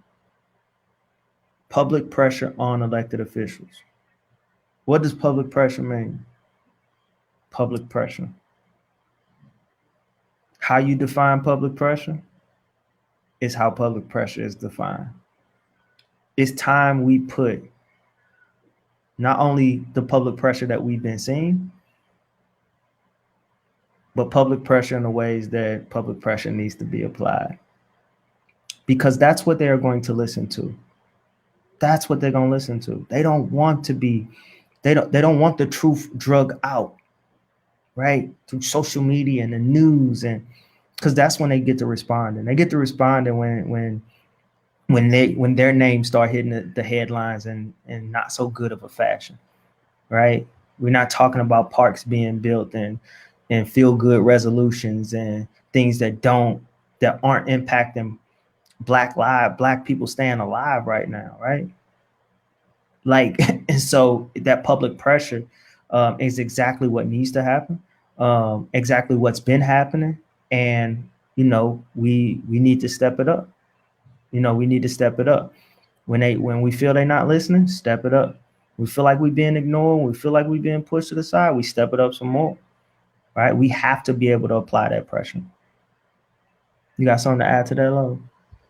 Public pressure on elected officials. What does public pressure mean? Public pressure. How you define public pressure is how public pressure is defined. It's time we put not only the public pressure that we've been seeing, but public pressure in the ways that public pressure needs to be applied. Because that's what they're going to listen to. That's what they're going to listen to. They don't want the truth drug out, right? Through social media and the news, and because that's when they get to respond. And they get to respond when their names start hitting the headlines in not so good of a fashion, right? We're not talking about parks being built and feel good resolutions and things that aren't impacting black people staying alive right now, right? Like, and so that public pressure is exactly what needs to happen, exactly what's been happening, and we need to step it up. We need to step it up. When we feel they're not listening, step it up. We feel like we're being ignored, we feel like we're being pushed to the side, we step it up some more, right? We have to be able to apply that pressure. You got something to add to that, Lola?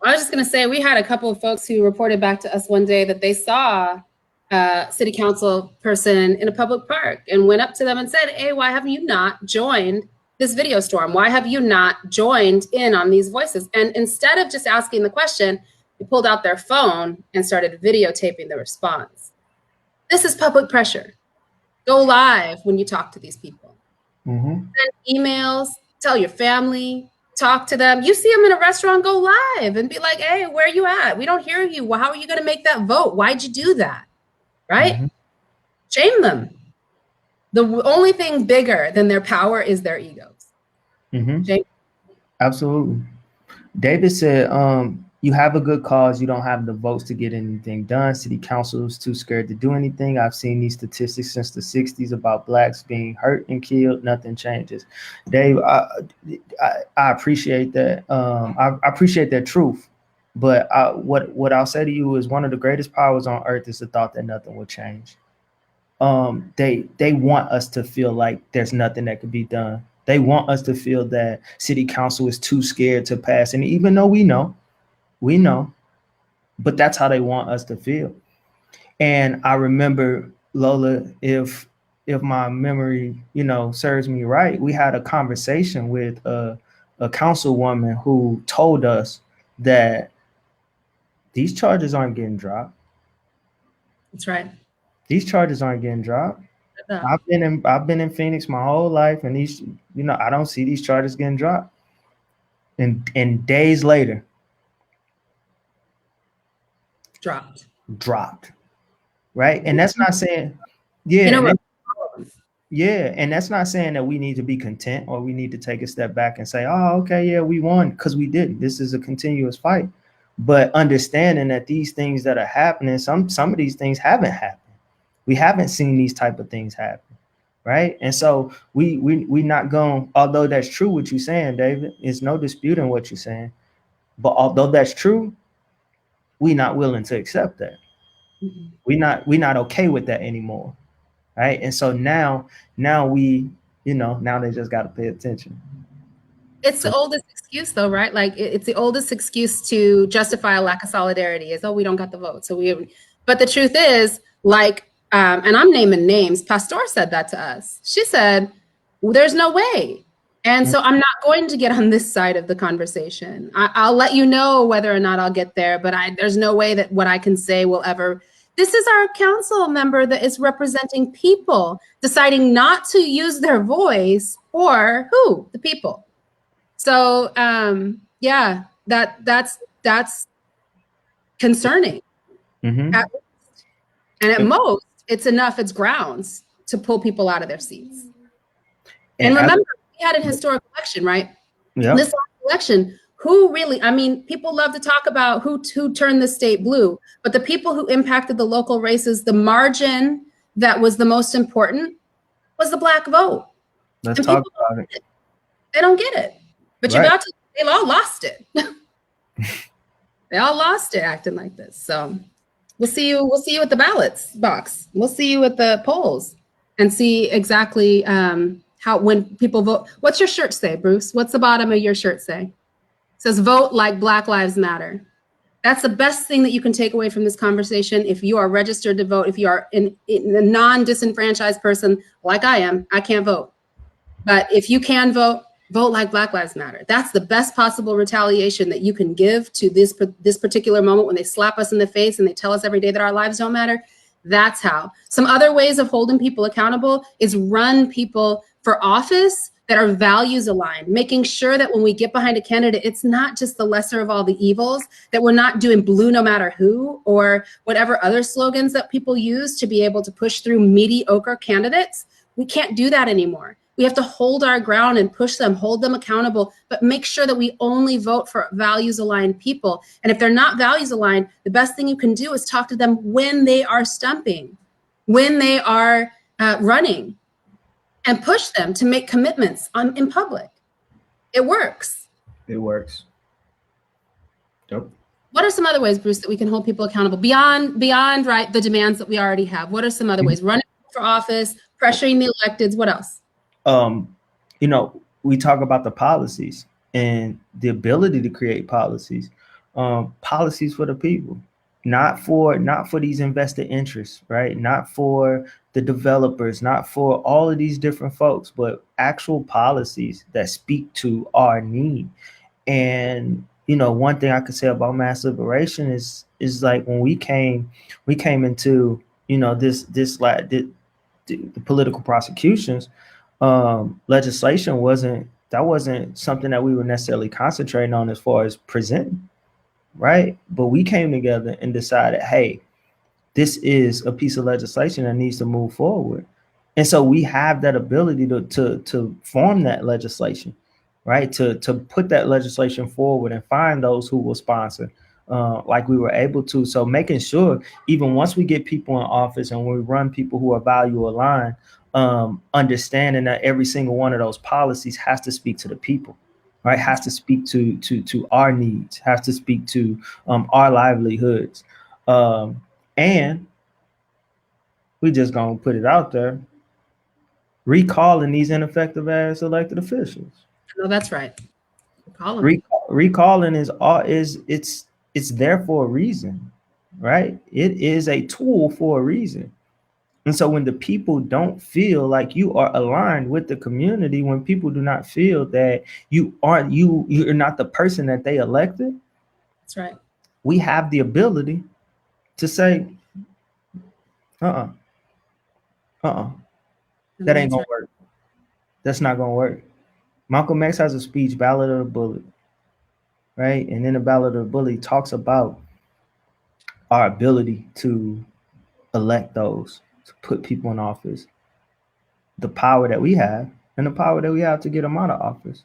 I was just going to say, we had a couple of folks who reported back to us one day that they saw a city council person in a public park and went up to them and said, hey, why have you not joined this video storm? Why have you not joined in on these voices? And instead of just asking the question, they pulled out their phone and started videotaping the response. This is public pressure. Go live when you talk to these people. Mm-hmm. Send emails, tell your family, talk to them. You see them in a restaurant, go live and be like, hey, where are you at? We don't hear you. Well, how are you going to make that vote? Why'd you do that? Right? Mm-hmm. Shame them. The only thing bigger than their power is their egos. Mm-hmm. Absolutely. David said, you have a good cause. You don't have the votes to get anything done. City council is too scared to do anything. I've seen these statistics since the 60s about blacks being hurt and killed. Nothing changes. Dave, I appreciate that. I appreciate that truth. But what I'll say to you is one of the greatest powers on earth is the thought that nothing will change. They want us to feel like there's nothing that could be done. They want us to feel that city council is too scared to pass. And even though we know, but that's how they want us to feel. And I remember, Lola, if my memory, serves me right, we had a conversation with a councilwoman who told us that these charges aren't getting dropped. That's right. These charges aren't getting dropped. I've been in Phoenix my whole life, and these, I don't see these charges getting dropped. And days later, dropped, right? And that's not saying, and that's not saying that we need to be content or we need to take a step back and say, oh, okay, yeah, we won, because we didn't. This is a continuous fight. But understanding that these things that are happening, some of these things haven't happened. We haven't seen these type of things happen, right? And so we not going, although that's true what you're saying, David, there's no disputing what you're saying. But although that's true, we not willing to accept that. Mm-hmm. We not okay with that anymore, right? And so now we, now they just got to pay attention. It's the oldest excuse, though, right? Like it's the oldest excuse to justify a lack of solidarity is, oh, we don't got the vote. But the truth is, like, and I'm naming names. Pastor said that to us. She said, well, there's no way. And so I'm not going to get on this side of the conversation. I'll let you know whether or not I'll get there, but there's no way that what I can say will ever. This is our council member that is representing people deciding not to use their voice, or who? The people. So that's concerning. Mm-hmm. At most, it's enough. It's grounds to pull people out of their seats. And remember, we had an historic election, right? Yeah. This election, who really? I mean, people love to talk about who turned the state blue, but the people who impacted the local races, the margin that was the most important was the Black vote. Let's talk about it. They don't get it. But right. They all lost it. They all lost it acting like this. So we'll see you at the ballots box. We'll see you at the polls and see exactly how, when people vote. What's your shirt say, Bruce? What's the bottom of your shirt say? It says vote like Black Lives Matter. That's the best thing that you can take away from this conversation. If you are registered to vote, if you are in a non-disenfranchised person like I am, I can't vote. But if you can vote like Black Lives Matter. That's the best possible retaliation that you can give to this particular moment when they slap us in the face and they tell us every day that our lives don't matter. That's how. Some other ways of holding people accountable is run people for office that are values aligned, making sure that when we get behind a candidate, it's not just the lesser of all the evils, that we're not doing blue no matter who, or whatever other slogans that people use to be able to push through mediocre candidates. We can't do that anymore. We have to hold our ground and push them, hold them accountable, but make sure that we only vote for values-aligned people. And if they're not values-aligned, the best thing you can do is talk to them when they are stumping, when they are running, and push them to make commitments in public. It works. It works. Yep. What are some other ways, Bruce, that we can hold people accountable beyond right, the demands that we already have? What are some other ways? Running for office, pressuring the electeds, what else? We talk about the policies and the ability to create policies, policies for the people, not for these invested interests, right? Not for the developers, not for all of these different folks, but actual policies that speak to our need. And, one thing I could say about mass liberation is like when we came into, the political prosecutions, legislation wasn't something that we were necessarily concentrating on as far as presenting, right? But we came together and decided, hey, this is a piece of legislation that needs to move forward. And so we have that ability to form that legislation, right? To put that legislation forward and find those who will sponsor, like we were able to. So making sure, even once we get people in office and we run people who are value aligned, understanding that every single one of those policies has to speak to the people, right? Has to speak to our needs, has to speak to our livelihoods. And we just gonna put it out there, recalling these ineffective ass elected officials. No, that's right. Recalling it's there for a reason, right? It is a tool for a reason. And so when the people don't feel like you are aligned with the community, when people do not feel that you're not the person that they elected, that's right. We have the ability to say, that ain't gonna work. That's not gonna work. Malcolm X has a speech, Ballad of the Bullet, right? And in the Ballad of the Bullet, he talks about our ability to elect those, to put people in office, the power that we have and the power that we have to get them out of office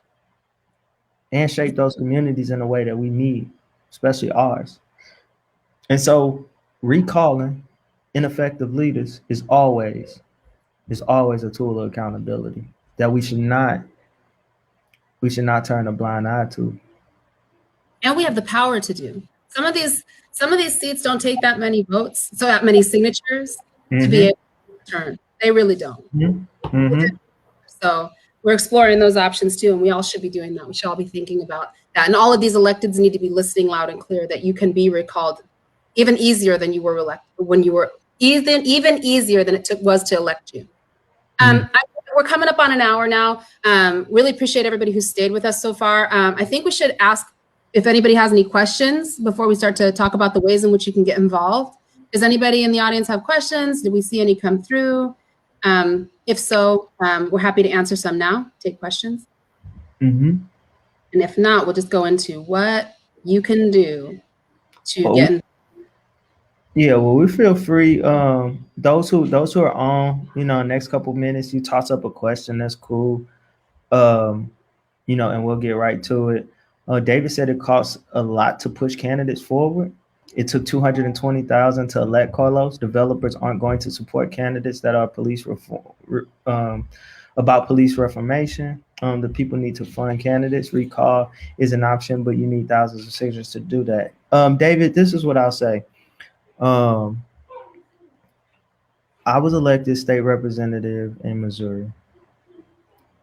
and shape those communities in a way that we need, especially ours. And so recalling ineffective leaders is always a tool of accountability that we should not turn a blind eye to. And we have the power to do. Some of these seats don't take that many votes, so that many signatures to be able to turn. They really don't. So we're exploring those options too, and we all should be doing that. We should all be thinking about that. And all of these electeds need to be listening loud and clear that you can be recalled even easier than you were elected, when you were even easier than it was to elect you. We're coming up on an hour now. Really appreciate everybody who stayed with us so far. I think we should ask if anybody has any questions before we start to talk about the ways in which you can get involved. Does anybody in the audience have questions? Did we see any come through? If so, we're happy to answer some now, take questions. And if not, we'll just go into what you can do to get in. Yeah, well, we feel free. Those who are on, next couple minutes, you toss up a question, that's cool. And we'll get right to it. David said it costs a lot to push candidates forward. It took $220,000 to elect Carlos. Developers aren't going to support candidates that are police about police reformation. The people need to fund candidates. Recall is an option, but you need thousands of signatures to do that. David, this is what I'll say. I was elected state representative in Missouri.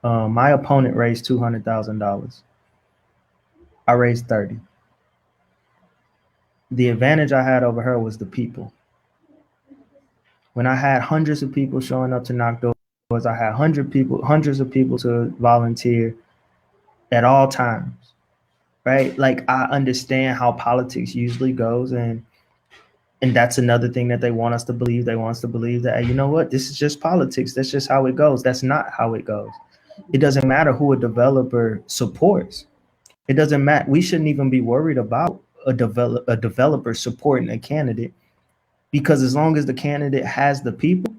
My opponent raised $200,000. I raised 30. The advantage I had over her was the people. When I had hundreds of people showing up to knock doors, I had hundreds of people to volunteer at all times, right? Like, I understand how politics usually goes, and that's another thing that they want us to believe. They want us to believe that, hey, you know what, this is just politics. That's just how it goes. That's not how it goes. It doesn't matter who a developer supports. It doesn't matter. We shouldn't even be worried about a developer supporting a candidate, because as long as the candidate has the people,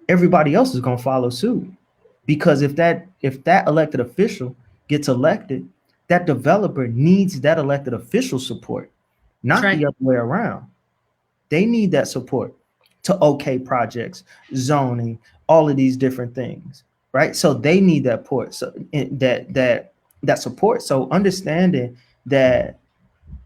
everybody else is going to follow suit. Because if that elected official gets elected, that developer needs that elected official support, not the other way around. They need that support to okay projects, zoning, all of these different things, right? So they need that support. So that support. So understanding that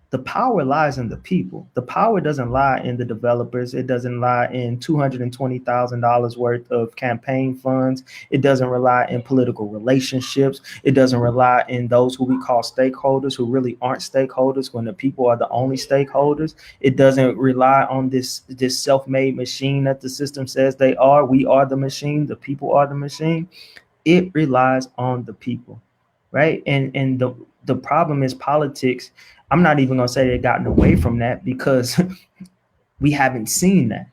the power lies in the people. The power doesn't lie in the developers. It doesn't lie in $220,000 worth of campaign funds. It doesn't rely in political relationships. It doesn't rely in those who we call stakeholders, who really aren't stakeholders when the people are the only stakeholders. It doesn't rely on this self-made machine that the system says they are. We are the machine. The people are the machine. It relies on the people, right? And the problem is politics. I'm not even going to say they've gotten away from that, because we haven't seen that,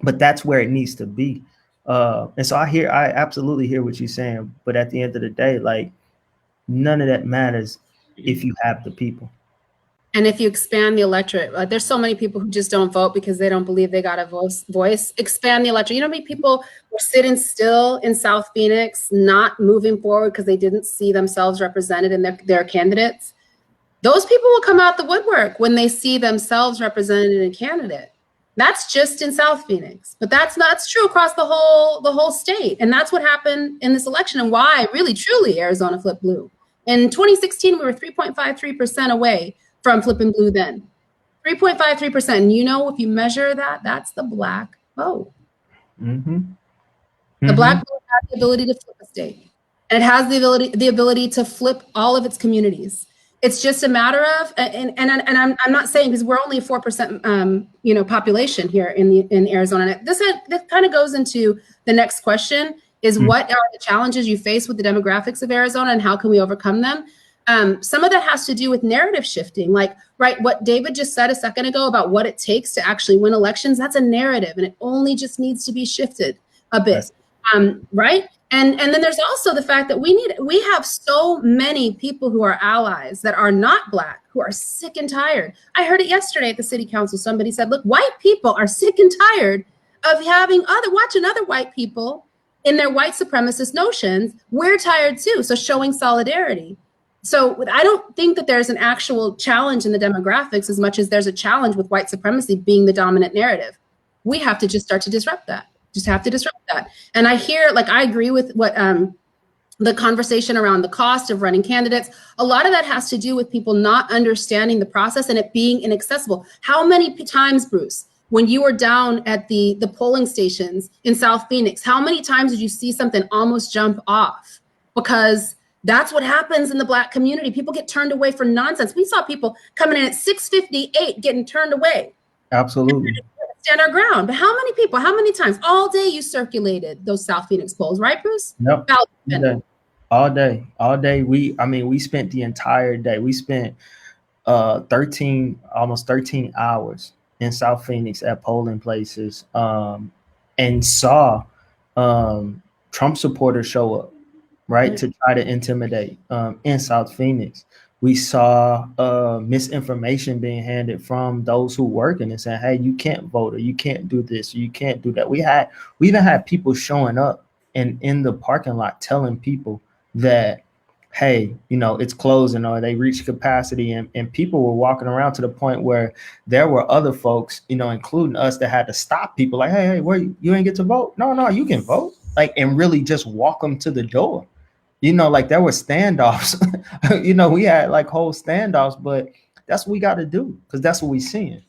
but that's where it needs to be. And so I absolutely hear what you're saying, but at the end of the day, like, none of that matters if you have the people. And if you expand the electorate, there's so many people who just don't vote because they don't believe they got a voice. Expand the electorate. You know how many people were sitting still in South Phoenix, not moving forward because they didn't see themselves represented in their candidates? Those people will come out the woodwork when they see themselves represented in a candidate. That's just in South Phoenix, but that's true across the whole state. And that's what happened in this election, and why really, truly Arizona flipped blue. In 2016, we were 3.53% away from flipping blue then. 3.53%. And if you measure that, that's the black vote. The black vote has the ability to flip a state. And it has the ability to flip all of its communities. It's just a matter of, and I'm not saying, because we're only a 4% population here in Arizona. This kind of goes into the next question: is what are the challenges you face with the demographics of Arizona, and how can we overcome them? Some of that has to do with narrative shifting, like what David just said a second ago about what it takes to actually win elections. That's a narrative, and it only just needs to be shifted a bit, right? And then there's also the fact that we have so many people who are allies that are not Black, who are sick and tired. I heard it yesterday at the city council. Somebody said, look, white people are sick and tired of watching other white people in their white supremacist notions. We're tired too. So showing solidarity. So I don't think that there's an actual challenge in the demographics as much as there's a challenge with white supremacy being the dominant narrative. We have to just start to disrupt that. Just have to disrupt that. And I hear, like, I agree with what the conversation around the cost of running candidates. A lot of that has to do with people not understanding the process and it being inaccessible. How many times, Bruce, when you were down at the polling stations in South Phoenix, how many times did you see something almost jump off? Because that's what happens in the Black community. People get turned away for nonsense. We saw people coming in at 6:58 getting turned away. Absolutely. Stand our ground. But how many people, how many times all day you circulated those South Phoenix polls, right, Bruce? Yep. All day. We spent the entire day. We spent almost 13 hours in South Phoenix at polling places, and saw Trump supporters show up, right, to try to intimidate in South Phoenix. We saw misinformation being handed from those who work and saying, hey, you can't vote, or you can't do this, or you can't do that. We even had people showing up and in the parking lot telling people that, hey, it's closing, or they reached capacity, and people were walking around to the point where there were other folks, including us, that had to stop people like, hey, where you ain't get to vote? No, you can vote. Like, and really just walk them to the door. Like there were standoffs, we had like whole standoffs, but that's what we got to do, because that's what we seeing,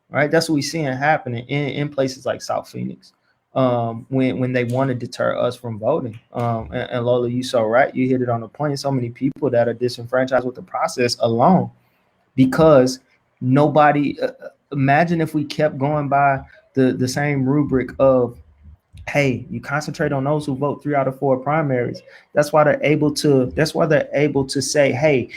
right? That's what we seeing happening in places like South Phoenix, when they want to deter us from voting. And Lola, you so right, you hit it on the point. So many people that are disenfranchised with the process alone because nobody, imagine if we kept going by the same rubric of, hey, you concentrate on those who vote 3 out of 4 primaries. That's why they're able to say, hey,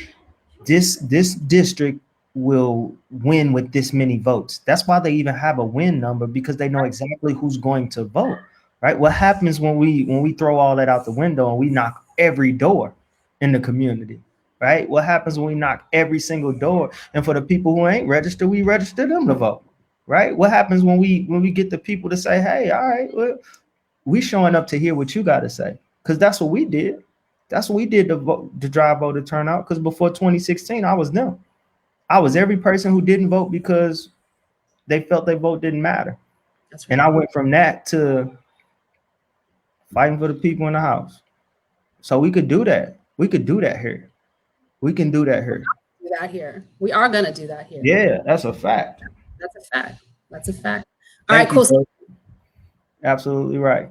this district will win with this many votes. That's why they even have a win number, because they know exactly who's going to vote, right? What happens when we throw all that out the window and we knock every door in the community, right? What happens when we knock every single door, and for the people who ain't registered, we register them to vote, right? What happens when we get the people to say, hey, all right, well, we showing up to hear what you got to say? Because that's what we did. That's what we did to drive voter turnout. Because before 2016, I was them. I was every person who didn't vote because they felt their vote didn't matter. That's right. And I went from that to fighting for the people in the house. So we could do that. We could do that here. We can do that here. Do that here. We are going to do that here. Yeah, that's a fact. That's a fact. That's a fact. All right, cool. Absolutely right.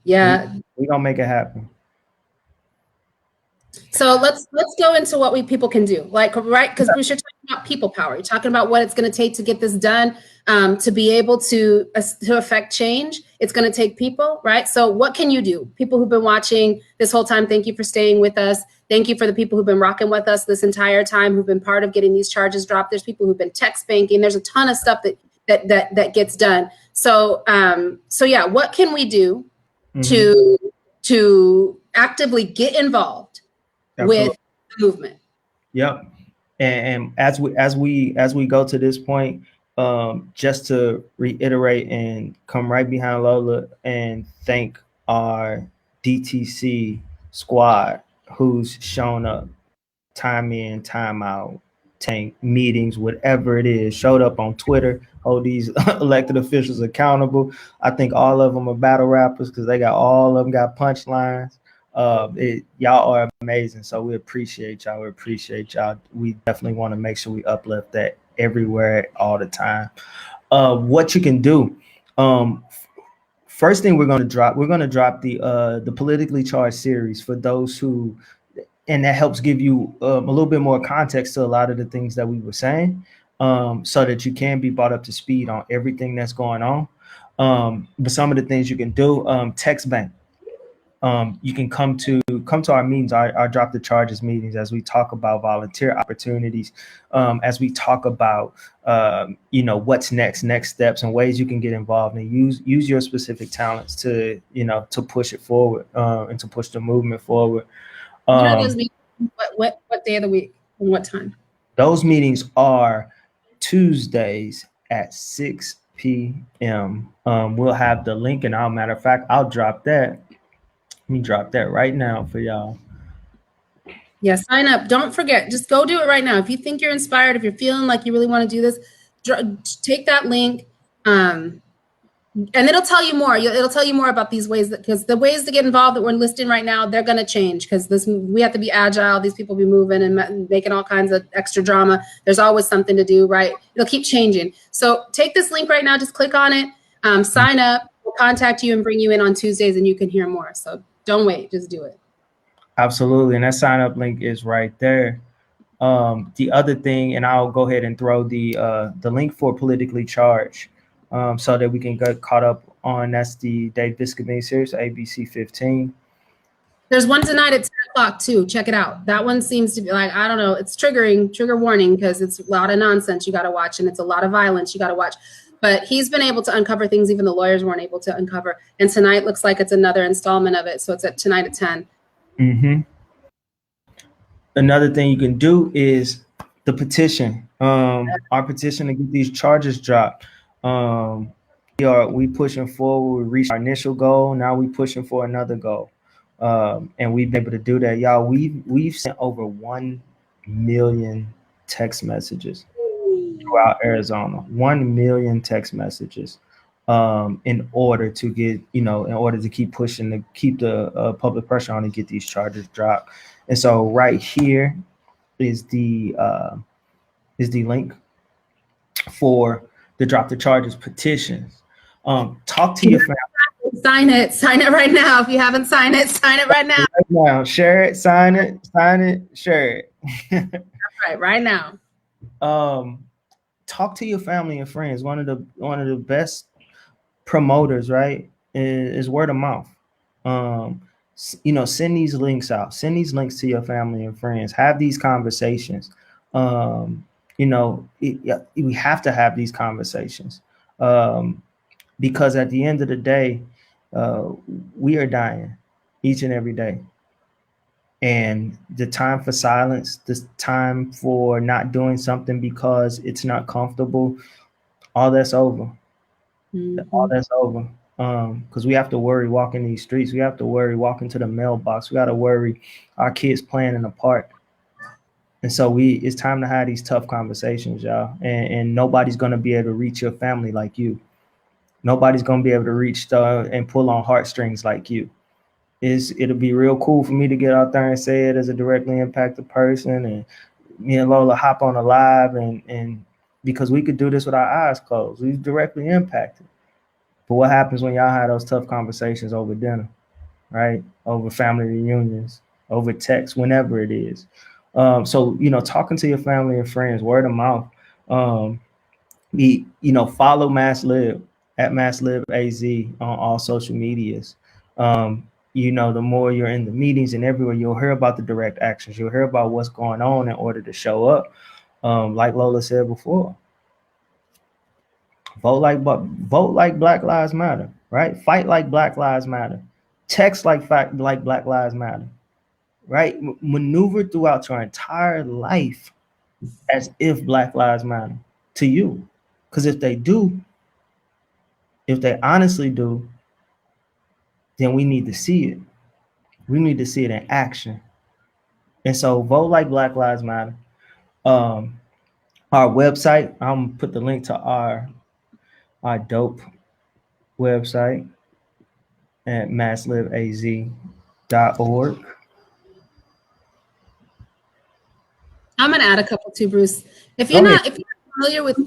Yeah. We're going to make it happen. So let's go into what people can do, like, right? Because Bruce, you're talking about people power. You're talking about what it's going to take to get this done, to be able to affect change. It's going to take people, right? So what can you do? People who've been watching this whole time, thank you for staying with us. Thank you for the people who've been rocking with us this entire time, who've been part of getting these charges dropped. There's people who've been text banking. There's a ton of stuff that gets done. So yeah, what can we do to actively get involved with the movement? Yep. And as we go to this point, just to reiterate and come right behind Lola and thank our DTC squad who's shown up time in, time out, tank meetings, whatever it is, showed up on Twitter, hold these elected officials accountable. I think all of them are battle rappers because all of them got punchlines. Y'all are amazing, so we appreciate y'all. We definitely want to make sure we uplift that everywhere, all the time. What you can do, first thing we're going to drop the politically charged series for those who, and that helps give you a little bit more context to a lot of the things that we were saying, so that you can be brought up to speed on everything that's going on. But some of the things you can do, text bank. You can come to our meetings, our Drop the Charges meetings, as we talk about volunteer opportunities, as we talk about what's next steps and ways you can get involved and use your specific talents to to push it forward and to push the movement forward. What are those meetings? What day of the week and what time? Those meetings are Tuesdays at 6 p.m. We'll have the link, and matter of fact, I'll drop that. Let me drop that right now for y'all. Yeah, sign up. Don't forget, just go do it right now. If you think you're inspired, if you're feeling like you really want to do this, take that link. And it'll tell you more. It'll tell you more about these ways, because the ways to get involved that we're listing right now, they're going to change, because we have to be agile. These people be moving and making all kinds of extra drama. There's always something to do, right? It'll keep changing. So take this link right now. Just click on it. Sign up. We'll contact you and bring you in on Tuesdays, and you can hear more. So don't wait. Just do it. Absolutely. And that sign up link is right there. The other thing, and I'll go ahead and throw the link for Politically Charged. So that we can get caught up on. That's the Dave Biscobine series, ABC 15. There's one tonight at 10 o'clock too. Check it out. That one seems to be like, I don't know, it's trigger warning, because it's a lot of nonsense you got to watch, and it's a lot of violence you got to watch. But he's been able to uncover things even the lawyers weren't able to uncover. And tonight looks like it's another installment of it. So it's tonight at 10. Mm-hmm. Another thing you can do is the petition. Our petition to get these charges dropped. We pushing forward. We reached our initial goal. Now we pushing for another goal, and we've been able to do that, y'all. We've sent over 1 million text messages throughout Arizona. 1 million text messages, in order to get in order to keep pushing, to keep the public pressure on to get these charges dropped. And so right here is the link for the Drop the Charges petitions. Talk to your family. Sign it right now. If you haven't signed it, sign it right now. Right now, share it, sign it, share it. That's right now. Talk to your family and friends. One of the best promoters, right, is word of mouth. Send these links out. Send these links to your family and friends. Have these conversations. We have to have these conversations, because at the end of the day, we are dying each and every day. And the time for silence, the time for not doing something because it's not comfortable, all that's over. Mm-hmm. All that's over. Because we have to worry walking these streets. We have to worry walking to the mailbox. We got to worry our kids playing in the park. And so it's time to have these tough conversations, y'all. And nobody's going to be able to reach your family like you. Nobody's going to be able to reach and pull on heartstrings like you. It'll be real cool for me to get out there and say it as a directly impacted person, and me and Lola hop on a live, and because we could do this with our eyes closed. We're directly impacted. But what happens when y'all have those tough conversations over dinner, right? Over family reunions, over text, whenever it is. So, talking to your family and friends, word of mouth. Follow MLAZ at MLAZ on all social medias. The more you're in the meetings and everywhere, you'll hear about the direct actions. You'll hear about what's going on in order to show up. Like Lola said before, vote like Black Lives Matter, right? Fight like Black Lives Matter. Text like Black Lives Matter. Right? Maneuver throughout your entire life as if Black Lives Matter to you. Because if they honestly do, then we need to see it. We need to see it in action. And so vote like Black Lives Matter. Our website, I'm gonna put the link to our dope website at masslivaz.org. I'm gonna add a couple too, Bruce. If you're not familiar with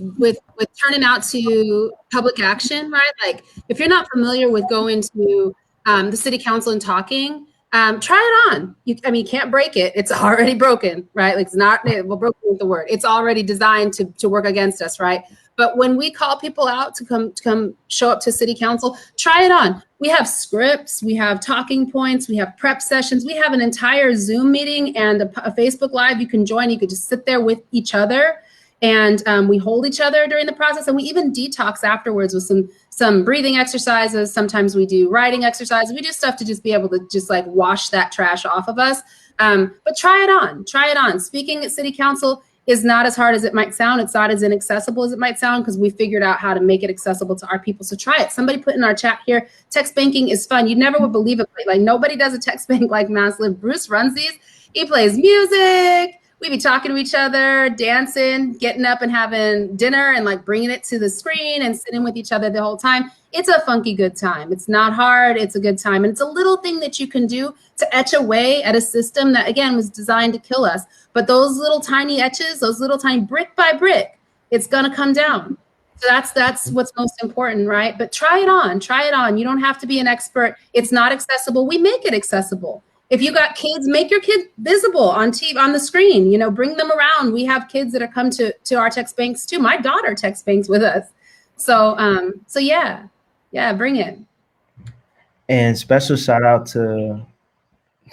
turning out to public action, right? Like if you're not familiar with going to the city council and talking, try it on. You can't break it. It's already broken, right? Like it's not broken with the word. It's already designed to work against us, right? But when we call people out to come show up to city council, try it on. We have scripts, we have talking points, we have prep sessions, we have an entire Zoom meeting and a Facebook Live you can join. You could just sit there with each other, and we hold each other during the process, and we even detox afterwards with some breathing exercises. Sometimes we do writing exercises. We do stuff to just be able to just like wash that trash off of us. But try it on. Speaking at city council is not as hard as it might sound. It's not as inaccessible as it might sound, because we figured out how to make it accessible to our people. So try it. Somebody put in our chat here, text banking is fun. You never would believe it. Like nobody does a text bank like MLAZ. Bruce runs these. He plays music. We be talking to each other, dancing, getting up and having dinner and like bringing it to the screen and sitting with each other the whole time. It's a funky good time. It's not hard. It's a good time. And it's a little thing that you can do to etch away at a system that, again, was designed to kill us. But those little tiny etches, those little tiny brick by brick, it's going to come down. So that's what's most important, right? But try it on. You don't have to be an expert. It's not accessible. We make it accessible. If you got kids, make your kids visible on TV, on the screen, bring them around. We have kids that have come to our text banks too. My daughter text banks with us. So yeah, bring it. And special shout out to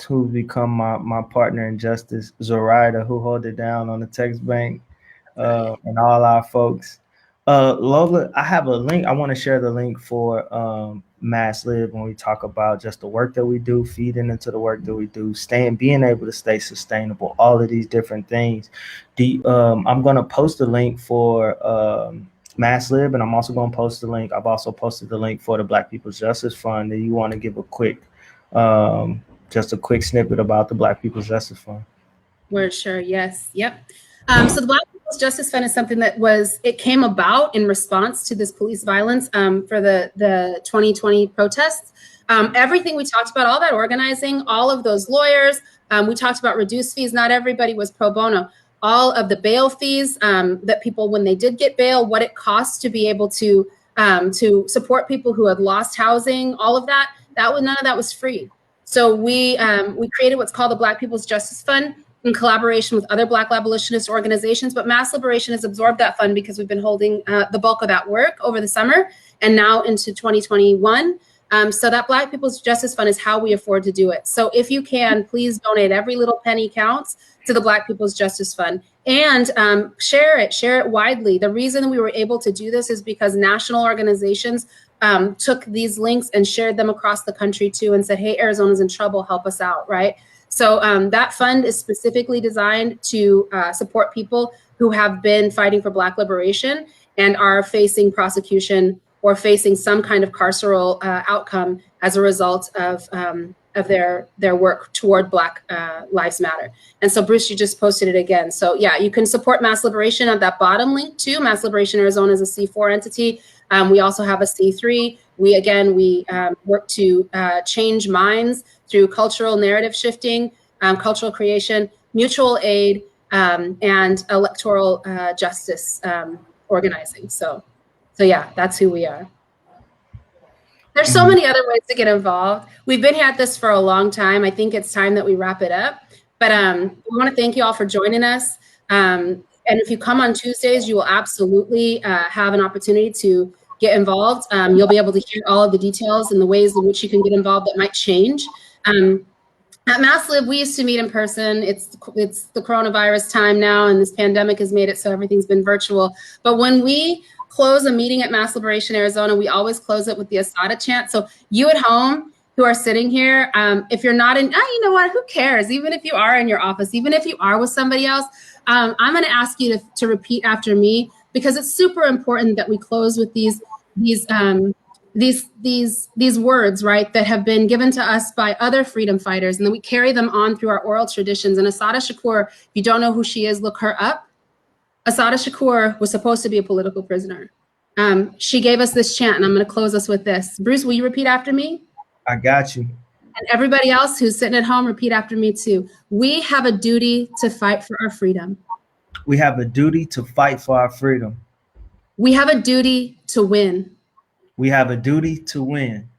who become my partner in justice, Zoraida, who hold it down on the text bank, and all our folks. Lola, I have a link. I want to share the link for MLAZ when we talk about just the work that we do, feeding into the work that we do, being able to stay sustainable, all of these different things. I'm going to post the link for MLAZ, and I'm also going to post the link. I've also posted the link for the Black People's Justice Fund. Do you want to give a quick, just a quick snippet about the Black People's Justice Fund? We're sure. Yes. Yep. So the Black People's Justice Fund is something that it came about in response to this police violence for the 2020 protests. Everything we talked about, all that organizing, all of those lawyers, we talked about reduced fees. Not everybody was pro bono. All of the bail fees that people, when they did get bail, what it costs to be able to support people who had lost housing, all of that, none of that was free. So we created what's called the Black People's Justice Fund in collaboration with other Black abolitionist organizations, but Mass Liberation has absorbed that fund because we've been holding the bulk of that work over the summer and now into 2021. So that Black People's Justice Fund is how we afford to do it. So if you can, please donate. Every little penny counts to the Black People's Justice Fund, and share it widely. The reason we were able to do this is because national organizations took these links and shared them across the country too, and said, hey, Arizona's in trouble, help us out, right? So that fund is specifically designed to support people who have been fighting for Black liberation and are facing prosecution or facing some kind of carceral outcome as a result of their work toward Black Lives Matter. And so Bruce, you just posted it again. So yeah, you can support Mass Liberation at that bottom link too. Mass Liberation Arizona is a C4 entity. We also have a C3. We work to change minds through cultural narrative shifting, cultural creation, mutual aid, and electoral justice organizing. So yeah, that's who we are. There's so many other ways to get involved. We've been at this for a long time. I think it's time that we wrap it up. But we want to thank you all for joining us. And if you come on Tuesdays, you will absolutely have an opportunity to get involved. You'll be able to hear all of the details and the ways in which you can get involved that might change. At MassLib, we used to meet in person. It's the coronavirus time now, and this pandemic has made it so everything's been virtual. But when we close a meeting at Mass Liberation Arizona, we always close it with the Asada chant. So you at home who are sitting here, if you're not in, you know what, who cares? Even if you are in your office, even if you are with somebody else, I'm going to ask you to repeat after me, because it's super important that we close with these words, right, that have been given to us by other freedom fighters, and then we carry them on through our oral traditions. And Assata Shakur, if you don't know who she is, look her up. Assata Shakur was supposed to be a political prisoner. She gave us this chant, and I'm going to close us with this. Bruce, will you repeat after me? I got you. And everybody else who's sitting at home, repeat after me too. We have a duty to fight for our freedom. We have a duty to fight for our freedom. We have a duty to win. We have a duty to win.